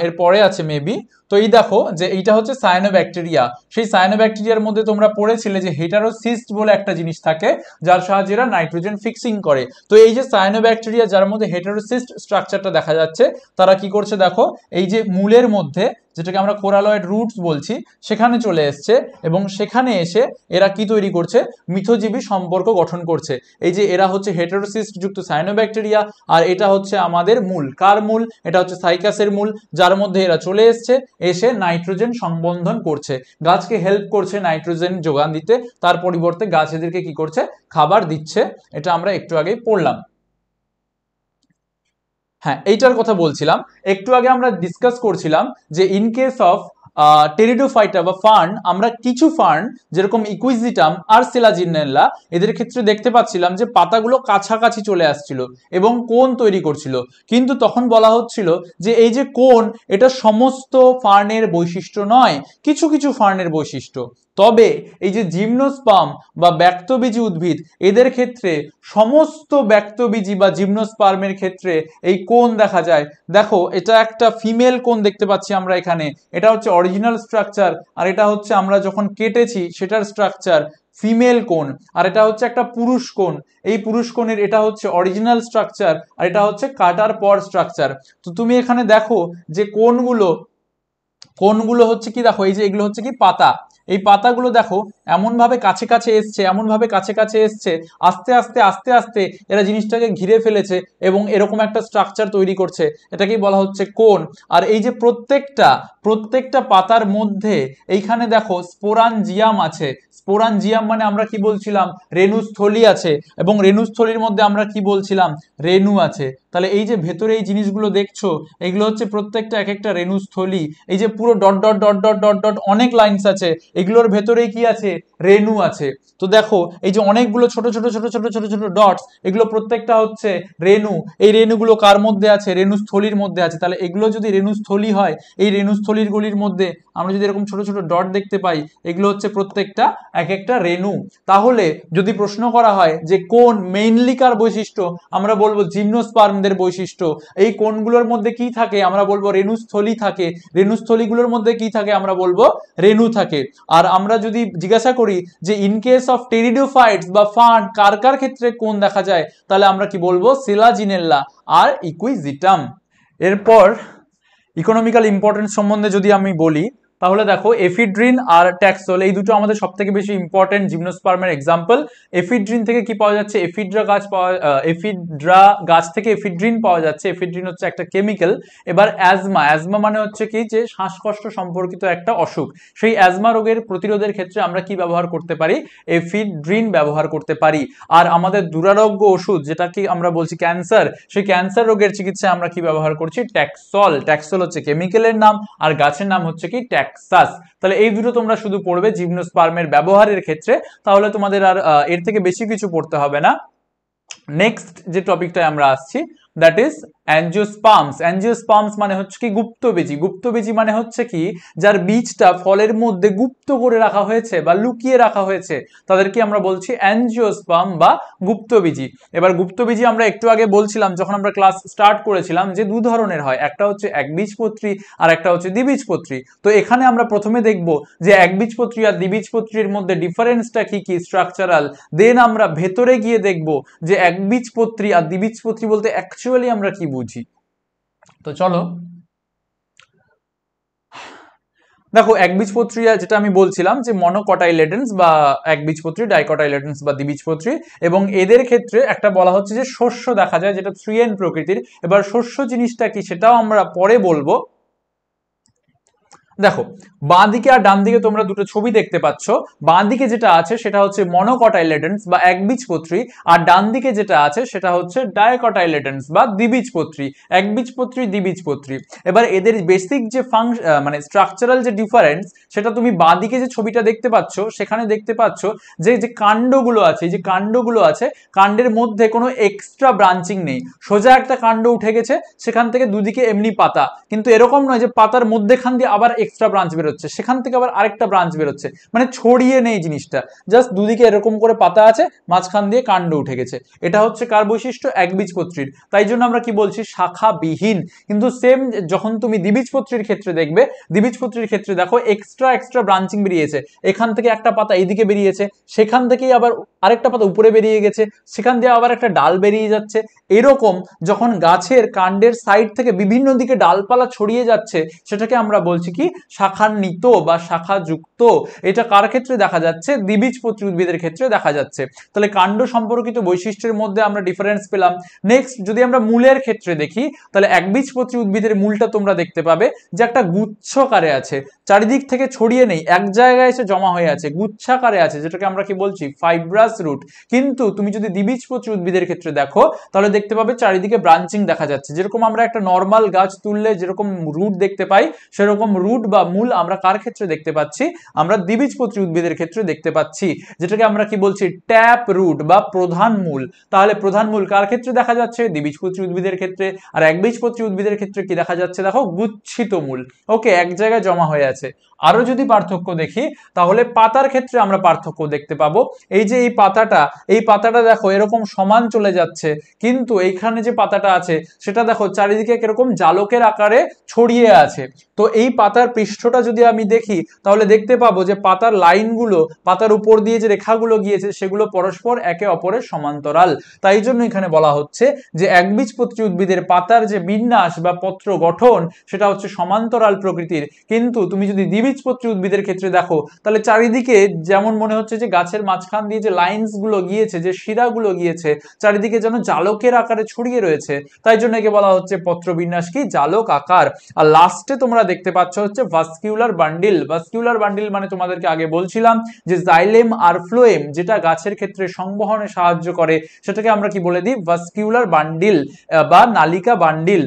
Speaker 1: এর পরে আছে মেবি। তো এই দেখো যে এইটা হচ্ছে সায়ানোব্যাকটেরিয়া। সেই সায়ানোব্যাকটেরিয়ার মধ্যে তোমরা পড়েছিলে যে হেটারোসিস্ট বলে একটা জিনিস থাকে, যার সাহায্যে এরা নাইট্রোজেন ফিক্সিং করে। তো এই যে সায়ানোব্যাকটেরিয়া, যার মধ্যে হেটারোসিস্ট স্ট্রাকচারটা দেখা যাচ্ছে, তারা কি করছে দেখো, এই যে মূলের মধ্যে, যেটাকে আমরা কোরালয়েড রুটস বলছি, সেখানে চলে এসছে এবং সেখানে এসে এরা কি তৈরি করছে? মিথজীবী সম্পর্ক গঠন করছে। এই যে এরা হচ্ছে হেটারোসিস্ট যুক্ত সায়ানোব্যাকটেরিয়া, আর এটা হচ্ছে আমাদের মূল। কার মূল? এটা হচ্ছে সাইকাসের মূল, যার মধ্যে এরা চলে এসছে, এসে নাইট্রোজেন সংবন্ধন করছে, গাছকে হেল্প করছে নাইট্রোজেন যোগান দিতে। তার পরিবর্তে গাছ এদেরকে কি করছে? খাবার দিচ্ছে। এটা আমরা একটু আগেই পড়লাম। হ্যাঁ, এইটার কথা বলছিলাম। একটু আগে আমরা ডিসকাস করছিলাম যে ইন কেস অফ টেরিডোফাইটা বা ফার্ন, আমরা কিছু ফার্ন যেরকম ইকুইজিটাম আর সেলাজিনেল্লা, এদের ক্ষেত্রে দেখতে পাচ্ছিলাম যে পাতাগুলো কাছাকাছি চলে আসছিল এবং কোন তৈরি করছিল। কিন্তু তখন বলা হচ্ছিল যে এই যে কোন, এটা সমস্ত ফার্নের বৈশিষ্ট্য নয়, কিছু কিছু ফার্নের বৈশিষ্ট্য। তবে এই যে জিমনোস্পার্ম বা ব্যক্তবীজী উদ্ভিদ, এদের ক্ষেত্রে সমস্ত ব্যক্তবীজী বা জিমনোস্পার্মের ক্ষেত্রে এই কোন দেখা যায়। দেখো, এটা একটা ফিমেল কোন দেখতে পাচ্ছি আমরা এখানে, এটা হচ্ছে অরিজিনাল স্ট্রাকচার, আর এটা হচ্ছে আমরা যখন কেটেছি সেটার স্ট্রাকচার, ফিমেল কোন। আর এটা হচ্ছে একটা পুরুষ কোন, এই পুরুষ কোণের এটা হচ্ছে অরিজিনাল স্ট্রাকচার, আর এটা হচ্ছে কাটার পর স্ট্রাকচার। তো তুমি এখানে দেখো যে কোনগুলো কোনগুলো হচ্ছে কি দেখো, এই যে এগুলো হচ্ছে কি পাতা, এই পাতাগুলো দেখো এমন ভাবে কাছে কাছে এসছে, এমন ভাবে কাছে কাছে এসছে, আস্তে আস্তে আস্তে আস্তে এরা জিনিসটাকে ঘিরে ফেলেছে এবং এরকম একটা স্ট্রাকচার তৈরি করছে, এটাকেই বলা হচ্ছে কোন। আর এই যে প্রত্যেকটা প্রত্যেকটা পাতার মধ্যে এইখানে দেখো স্পোরাঞ্জিয়াম আছে। স্পোরাঞ্জিয়াম মানে আমরা কি বলছিলাম, রেণুস্থলী আছে, এবং রেণুস্থলীর মধ্যে আমরা কি বলছিলাম, রেণু আছে। তাহলে এই যে ভেতরে এই জিনিসগুলো দেখছো, এগুলো হচ্ছে প্রত্যেকটা এক একটা রেণুস্থলী। এই যে পুরো dot dot dot dot dot dot অনেক লাইনস আছে, এগুলোর ভেতরেই কি আছে, রেণু আছে। তো দেখো এই যে অনেকগুলো ছোট ছোট ছোট ছোট ছোট ছোট ডটস, এগুলো প্রত্যেকটা হচ্ছে রেণু। এই রেণুগুলো কার মধ্যে আছে, রেণুস্থলীর মধ্যে আছে। তাহলে এগুলো যদি রেণুস্থলী হয়, এই রেণুস্থলীর গুলির মধ্যে আমরা যদি এরকম ছোট ছোট ডট দেখতে পাই, এগুলো হচ্ছে প্রত্যেকটা এক একটা রেণু। তাহলে যদি প্রশ্ন করা হয় যে কোন মেইনলি কার বৈশিষ্ট্য, আমরা বলবো জিমনোস্পার্মদের বৈশিষ্ট্য। এই কোনগুলোর মধ্যে কি থাকে, আমরা বলবো রেণুস্থলী থাকে। রেণুস্থলীগুলোর মধ্যে কি থাকে, আমরা বলবো রেণু থাকে। আর আমরা যদি জিজ্ঞাসা করি যে ইন কেস অফ টেরিডোফাইটস বা ফান্ড কার কার ক্ষেত্রে কোন দেখা যায়, তাহলে আমরা কি বলবো, সেলাজিনেল্লা আর ইকুইজিটাম। এরপর ইকোনমিক্যাল ইম্পর্টেন্স সম্বন্ধে যদি আমি বলি, তাহলে দেখো এফিড্রিন আর ট্যাক্সোল এই দুটো আমাদের সব থেকে বেশি ইম্পর্টেন্ট জিমনোস্পার্মের এক্সাম্পল। এফিড্রিন থেকে কি পাওয়া যাচ্ছে, এফিড্রা গাছ থেকে এফিড্রিন পাওয়া যাচ্ছে। এফিড্রিন হচ্ছে একটা কেমিক্যাল। এবার অ্যাজমা, অ্যাজমা মানে হচ্ছে কি যে শ্বাসকষ্ট সম্পর্কিত একটা অসুখ, সেই অ্যাজমা রোগের প্রতিরোধের ক্ষেত্রে আমরা কি ব্যবহার করতে পারি, এফিড্রিন ব্যবহার করতে পারি। আর আমাদের দুরারোগ্য ওষুধ যেটা কি আমরা বলছি ক্যান্সার, সেই ক্যান্সার রোগের চিকিৎসায় আমরা কি ব্যবহার করছি, ট্যাক্সল। ট্যাক্সল হচ্ছে কেমিক্যালের নাম আর গাছের নাম হচ্ছে কি ট্যাক্সাস। তাহলে এই দুটো তোমরা শুধু পড়বে জিমনোস্পার্মের ব্যবহারের ক্ষেত্রে, তাহলে তোমাদের আর এর থেকে বেশি কিছু পড়তে হবে না। নেক্সট যে টপিকটায় আমরা আসছি, দ্যাট ইজ অ্যাঞ্জিওস্পার্মস। অ্যাঞ্জিওস্পার্মস মানে হচ্ছে কি গুপ্তবীজি। গুপ্তবীজি মানে হচ্ছে কি যার বীজটা ফলের মধ্যে গুপ্ত করে রাখা হয়েছে বা লুকিয়ে রাখা হয়েছে, তাদেরকে আমরা বলছি অ্যাঞ্জিওস্পার্ম বা গুপ্তবীজি। এবার গুপ্তবীজি আমরা একটু আগে বলছিলাম যখন আমরা ক্লাস স্টার্ট করেছিলাম যে দু ধরনের হয়, একটা হচ্ছে একবীজপত্রী আর একটা হচ্ছে দ্বিবীজপত্রী। তো এখানে আমরা প্রথমে দেখব যে একবীজপত্রী আর দ্বিবীজপত্রীর মধ্যে ডিফারেন্সটা কি কি স্ট্রাকচারাল, দেন আমরা ভেতরে গিয়ে দেখব যে একবীজপত্রী আর দ্বিবীজপত্রী বলতে অ্যাকচুয়ালি আমরা কি বুঝি। তো চলো দেখো একবীজপত্রী যেটা আমি বলছিলাম যে মনোকটাইলেডেন্স বা একবীজপত্রী, ডাইকটাইলেডেন্স বা দ্বিবীজপত্রী, এবং এদের ক্ষেত্রে একটা বলা হচ্ছে যে শস্য দেখা যায় যেটা 3N প্রকৃতির। এবার শস্য জিনিসটা কি সেটাও আমরা পরে বলবো। দেখো বাঁ দিকে আর ডান দিকে তোমরা দুটো ছবি দেখতে পাচ্ছ। বাঁ দিকে যেটা আছে সেটা হচ্ছে মনোকটাইলেডেন্স বা একবীজপত্রী, আর ডান দিকে যেটা আছে সেটা হচ্ছে ডাইকটাইলেডেন্স বা দ্বিবীজপত্রী। একবীজপত্রী, দ্বিবীজপত্রী। এবার এদের বেসিক যে মানে স্ট্রাকচারাল যে ডিফারেন্স, সেটা তুমি বাঁ দিকে যে ছবিটা দেখতে পাচ্ছ সেখানে দেখতে পাচ্ছ যে যে কাণ্ডগুলো আছে, এই যে কাণ্ডগুলো আছে, কাণ্ডের মধ্যে কোনো এক্সট্রা ব্রাঞ্চিং নেই। সোজা একটা কাণ্ড উঠে গেছে, সেখান থেকে দুদিকে এমনি পাতা, কিন্তু এরকম নয় যে পাতার মধ্যেখান দিয়ে আবার এক্সট্রা ব্রাঞ্চ বেরোচ্ছে, সেখান থেকে আবার আরেকটা ব্রাঞ্চ বেরোচ্ছে, মানে ছড়িয়ে নেই জিনিসটা, জাস্ট দুদিকে এরকম করে পাতা আছে, মাঝখান দিয়ে কাণ্ড উঠে গেছে। এটা হচ্ছে কার বৈশিষ্ট্য, একবীজপত্রীর। তাই জন্য আমরা কি বলছি, শাখাবিহীন। কিন্তু সেম যখন তুমি দ্বিবীজপত্রীর ক্ষেত্রে দেখবে, দ্বিবীজপত্রীর ক্ষেত্রে দেখো এক্সট্রা এক্সট্রা ব্রাঞ্চিং বেরিয়েছে, এখান থেকে একটা পাতা এইদিকে বেরিয়েছে, সেখান থেকেই আবার আরেকটা পাতা উপরে বেরিয়ে গেছে, সেখান দিয়ে আবার একটা ডাল বেরিয়ে যাচ্ছে। এরকম যখন গাছের কাণ্ডের সাইড থেকে বিভিন্ন দিকে ডালপালা ছড়িয়ে যাচ্ছে, সেটাকে আমরা বলছি কি শাখান্বিত বা শাখাযুক্ত। এটা কার ক্ষেত্রে দেখা যাচ্ছে, দ্বিবীজপত্রী উদ্ভিদের ক্ষেত্রে দেখা যাচ্ছে। তাহলে কাণ্ড সম্পর্কিত বৈশিষ্ট্যের মধ্যে আমরা ডিফারেন্স পেলাম। নেক্সট যদি আমরা মূলের ক্ষেত্রে দেখি, তাহলে একবীজপত্রী উদ্ভিদের মূলটা তোমরা দেখতে পাবে যে একটা গুচ্ছকারে আছে, চারিদিক থেকে ছড়িয়ে নেই, এক জায়গায় এসে জমা হয়ে আছে, গুচ্ছাকারে আছে, যেটাকে আমরা কি বলছি, ফাইব্রাস রুট। কিন্তু তুমি যদি দ্বিবীজপত্রী উদ্ভিদের ক্ষেত্রে দেখো, তাহলে দেখতে পাবে চারিদিকে ব্রাঞ্চিং দেখা যাচ্ছে। যেরকম আমরা একটা নর্মাল গাছ তুললে যেরকম রুট দেখতে পাই, সেরকম রুট বা মূল আমরা কার ক্ষেত্রে দেখতে পাচ্ছি, আমরা দ্বিবীজপত্রী উদ্ভিদের ক্ষেত্রে দেখতে পাচ্ছি, যেটাকে আমরা কি বলছি, ট্যাপ রুট বা প্রধান মূল। তাহলে প্রধান মূল কার ক্ষেত্রে দেখা যাচ্ছে, দ্বিবীজপত্রী উদ্ভিদের ক্ষেত্রে। আর একবীজপত্রী উদ্ভিদের ক্ষেত্রে কি দেখা যাচ্ছে, দেখো গুচ্ছিত মূল, ওকে, এক জায়গায় জমা হয়ে আছে। আছে। আরো যদি পার্থক্য দেখি তাহলে পাতার ক্ষেত্রে আমরা পার্থক্য দেখতে পাবো। এই যে এই পাতাটা দেখো এরকম সমান চলে যাচ্ছে, কিন্তু এইখানে যে পাতাটা আছে সেটা দেখো চারিদিকে কিরকম জালকের আকারে ছড়িয়ে আছে। তো এই পাতার পৃষ্ঠটা যদি আমি দেখি তাহলে দেখতে পাবো যে পাতার লাইনগুলো, পাতার উপর দিয়ে যে রেখাগুলো গিয়েছে সেগুলো পরস্পর একে অপরের সমান্তরাল। তাই জন্য এখানে বলা হচ্ছে যে একবীজপত্রী উদ্ভিদের পাতার যে বিন্যাস বা পত্র গঠন সেটা হচ্ছে সমান্তরাল প্রকৃতির। কিন্তু তুমি যদি দ্বিবীজপত্রী উদ্ভিদের ক্ষেত্রে দেখো তাহলে চারিদিকে যেমন মনে হচ্ছে যে গাছের মাঝখান দিয়ে যে লাইন্স গুলো গিয়েছে, যে শিরাগুলো গিয়েছে, চারিদিকে যেন জালকের আকারে ছড়িয়ে রয়েছে। তাই জন্য একে বলা হচ্ছে পত্রবিন্যাস কি, জালক আকার। আর লাস্টে তোমরা দেখতে পাচ্ছ হচ্ছে ভাস্কিউলার বান্ডিল। ভাস্কিউলার বান্ডিল মানে তোমাদেরকে আগে বলছিলাম যে জাইলেম আর ফ্লোয়েম যেটা গাছের ক্ষেত্রে সংবহনে সাহায্য করে সেটাকে আমরা কি বলে দিই, ভাস্কিউলার বান্ডিল বা নালিকা বান্ডিল।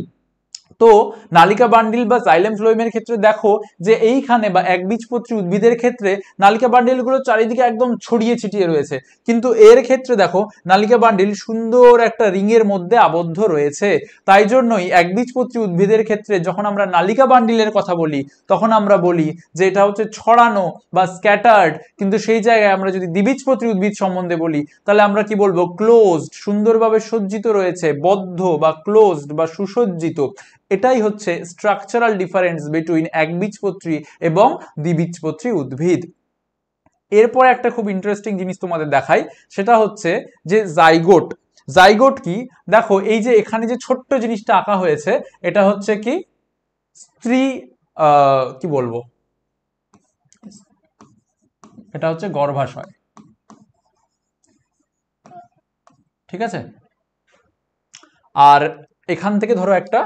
Speaker 1: তো নালিকা বান্ডিল বা জাইলেম ফ্লোয়েমের ক্ষেত্রে দেখো যে এইখানে বা একবীজপত্রী উদ্ভিদের ক্ষেত্রে নালিকা বান্ডিলগুলো চারিদিকে একদম ছড়িয়ে ছিটিয়ে রয়েছে, কিন্তু এর ক্ষেত্রে দেখো নালিকা বান্ডিল সুন্দর একটা রিংয়ের মধ্যে আবদ্ধ রয়েছে। তাই জন্যই একবীজপত্রী উদ্ভিদের ক্ষেত্রে যখন আমরা নালিকা বান্ডিলের কথা বলি তখন আমরা বলি যে এটা হচ্ছে ছড়ানো বা স্ক্যাটার্ড, কিন্তু সেই জায়গায় আমরা যদি দ্বিবীজপত্রী উদ্ভিদ সম্বন্ধে বলি তাহলে আমরা কি বলবো, ক্লোজড, সুন্দরভাবে সজ্জিত রয়েছে, বদ্ধ বা ক্লোজড বা সুসজ্জিত। এটাই হচ্ছে স্ট্রাকচারাল ডিফারেন্স বিটুইন একবীজপত্রী এবং দ্বিবীজপত্রী উদ্ভিদ। এরপর একটা খুব ইন্টারেস্টিং জিনিস তোমাদের দেখাই, সেটা হচ্ছে যে জাইগোট। জাইগোট কি, দেখো এই যে এখানে যে ছোট্ট জিনিসটা আঁকা হয়েছে এটা হচ্ছে কি স্ত্রী, কি বলবো, এটা হচ্ছে গর্ভাশয়, ঠিক আছে। আর এখান থেকে ধরো একটা,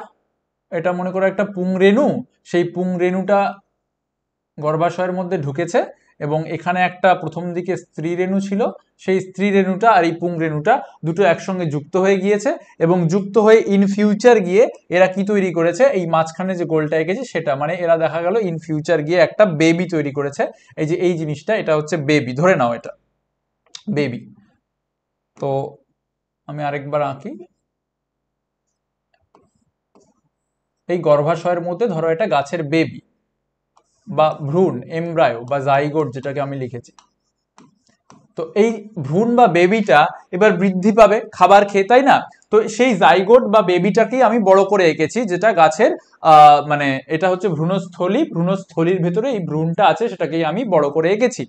Speaker 1: এটা মনে করো একটা পুংরেণু, সেই পুংরেণুটা গর্ভাশয়ের মধ্যে ঢুকেছে এবং এখানে একটা প্রথম দিকে স্ত্রী রেণু ছিল, সেই স্ত্রী রেণুটা আর এই পুংরেণুটা দুটো একসঙ্গে যুক্ত হয়ে গিয়েছে এবং যুক্ত হয়ে ইন ফিউচার গিয়ে এরা কি তৈরি করেছে, এই মাঝখানে যে গোলটা এঁকেছে সেটা, মানে এরা দেখা গেল ইন ফিউচার গিয়ে একটা বেবি তৈরি করেছে। এই যে এই জিনিসটা এটা হচ্ছে বেবি, ধরে নাও এটা বেবি। তো আমি আরেকবার আঁকি, এই গর্ভাশয়ের মধ্যে ধরো এটা গাছের বেবি বা ভ্রূণ, এমব্রায়ো বা জাইগোট যেটাকে আমি লিখেছি। তো এই ভ্রূণ বা বেবিটা এবার বৃদ্ধি পাবে খাবার খেয়ে, তাই না? তো সেই জাইগোট বা বেবিটাকেই আমি বড় করে এঁকেছি, যেটা গাছের মানে এটা হচ্ছে ভ্রূণস্থলী, ভ্রূণস্থলীর ভেতরে এই ভ্রূণটা আছে সেটাকেই আমি বড় করে এঁকেছি।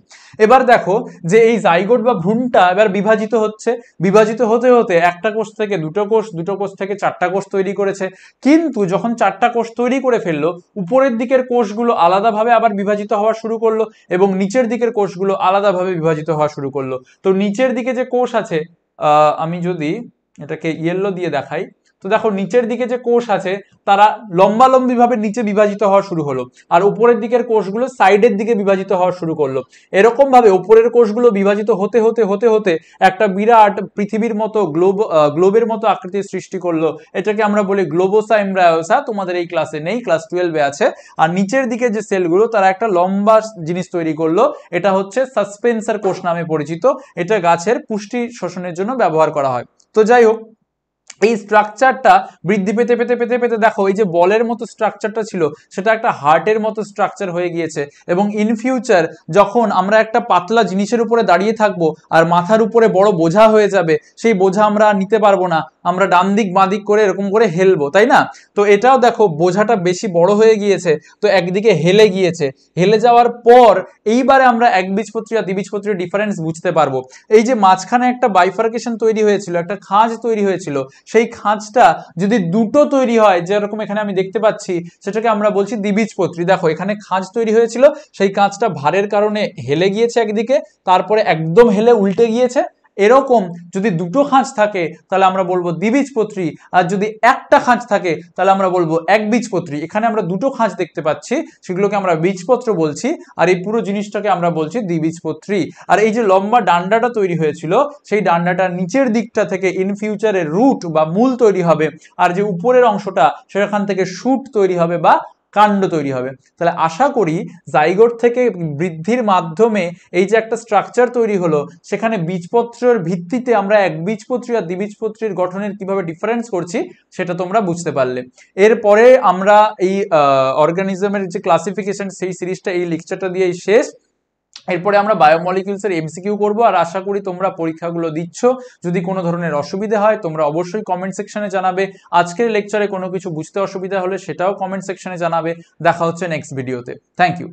Speaker 1: এবার দেখো যে এই জাইগোট বা ভ্রূণটা এবার বিভাজিত হচ্ছে, বিভাজিত হতে হতে একটা কোষ থেকে দুটো কোষ, দুটো কোষ থেকে চারটা কোষ তৈরি করেছে। কিন্তু যখন চারটা কোষ তৈরি করে ফেললো, উপরের দিকের কোষগুলো আলাদাভাবে আবার বিভাজিত হওয়া শুরু করলো এবং নিচের দিকের কোষগুলো আলাদাভাবে বিভাজিত হওয়া শুরু করলো। তো নিচের দিকে যে কোষ আছে, আমি যদি এটাকে ইয়েলো দিয়ে দেখাই, তো দেখো নিচের দিকে যে কোষ আছে তারা লম্বালম্বি ভাবে নিচে বিভাজিত হওয়া শুরু হলো, আর উপরের দিকের কোষগুলো সাইডের দিকে বিভাজিত হওয়া শুরু করলো। এরকম ভাবে উপরের কোষগুলো বিভাজিত হতে হতে হতে হতে একটা বিরাট পৃথিবীর মতো গ্লোবের মতো আকৃতির সৃষ্টি করলো। এটাকে আমরা বলি গ্লোবোসা এমব্রায়োসা, তোমাদের এই ক্লাসে নেই, ক্লাস 12-এ আছে। আর নিচের দিকে যে সেলগুলো তারা একটা লম্বা জিনিস তৈরি করলো, এটা হচ্ছে সাসপেন্সার কোষ নামে পরিচিত। এটা গাছের পুষ্টি শোষণের জন্য ব্যবহার করা হয়। তো যাই হোক, এই স্ট্রাকচারটা বৃদ্ধি পেতে পেতে পেতে পেতে দেখো এই যে বলের মতো স্ট্রাকচারটা ছিল সেটা একটা হার্টের মতো স্ট্রাকচার হয়ে গিয়েছে। এবং ইন ফিউচার যখন আমরা একটা পাতলা জিনিসের উপরে দাঁড়িয়ে থাকবো আর মাথার উপরে বড় বোঝা হয়ে যাবে, সেই বোঝা আমরা নিতে পারবো না, আমরা ডান দিক বাঁ দিক করে এরকম করে হেলবো, তাই না? তো এটাও দেখো বোঝাটা বেশি বড় হয়ে গিয়েছে, তো একদিকে হেলে গিয়েছে। হেলে যাওয়ার পর এইবারে আমরা একবীজপত্রী আর দ্বিবীজপত্রীর ডিফারেন্স বুঝতে পারবো। এই যে মাঝখানে একটা বাইফার্কেশন তৈরি হয়েছিল, একটা খাঁজ তৈরি হয়েছিল, সেই খাঁজটা যদি দুটো তৈরি হয় যেরকম এখানে আমি দেখতে পাচ্ছি, সেটাকে আমরা বলছি দ্বিবীজপত্রী। দেখো এখানে খাঁজ তৈরি হয়েছিল, সেই কাঁচটা ভারের কারণে হেলে গিয়েছে একদিকে, তারপরে একদম হেলে উল্টে গিয়েছে। এরকম যদি দুটো খাঁজ থাকে তাহলে আমরা বলবো দ্বিবীজপত্রী, আর যদি একটা খাঁজ থাকে তাহলে আমরা বলবো একবীজপত্রী। এখানে আমরা দুটো খাঁজ দেখতে পাচ্ছি, সেগুলোকে আমরা বীজপত্র বলছি, আর এই পুরো জিনিসটাকে আমরা বলছি দ্বিবীজপত্রী। আর এই যে লম্বা ডান্ডাটা তৈরি হয়েছিল, সেই ডান্ডাটার নিচের দিকটা থেকে ইন ফিউচারে রুট বা মূল তৈরি হবে, আর যে উপরের অংশটা সেখান থেকে শুট তৈরি হবে বা কাণ্ড তৈরি হবে। তাহলে আশা করি জাইগোট থেকে বৃদ্ধির মাধ্যমে এই যে একটা স্ট্রাকচার তৈরি হলো, সেখানে বীজপত্রের ভিত্তিতে আমরা একবীজপত্রী আর দ্বিবীজপত্রীর গঠনের কিভাবে ডিফারেন্স করছি সেটা তোমরা বুঝতে পারলে। এরপরে আমরা এই অর্গানিজমের যে ক্লাসিফিকেশন সেই সিরিজটা এই লেকচারটা দিয়েই শেষ। এরপরে আমরা বায়োমলিকিউলস এর এমসিকিউ করব, আর আশা করি তোমরা পরীক্ষাগুলো দিচ্ছ। যদি কোনো ধরনের অসুবিধা হয় তোমরা অবশ্যই কমেন্ট সেকশনে জানাবে। আজকের লেকচারে কোনো কিছু বুঝতে অসুবিধা হলে সেটাও কমেন্ট সেকশনে জানাবে। দেখা হচ্ছে নেক্সট ভিডিওতে। Thank you.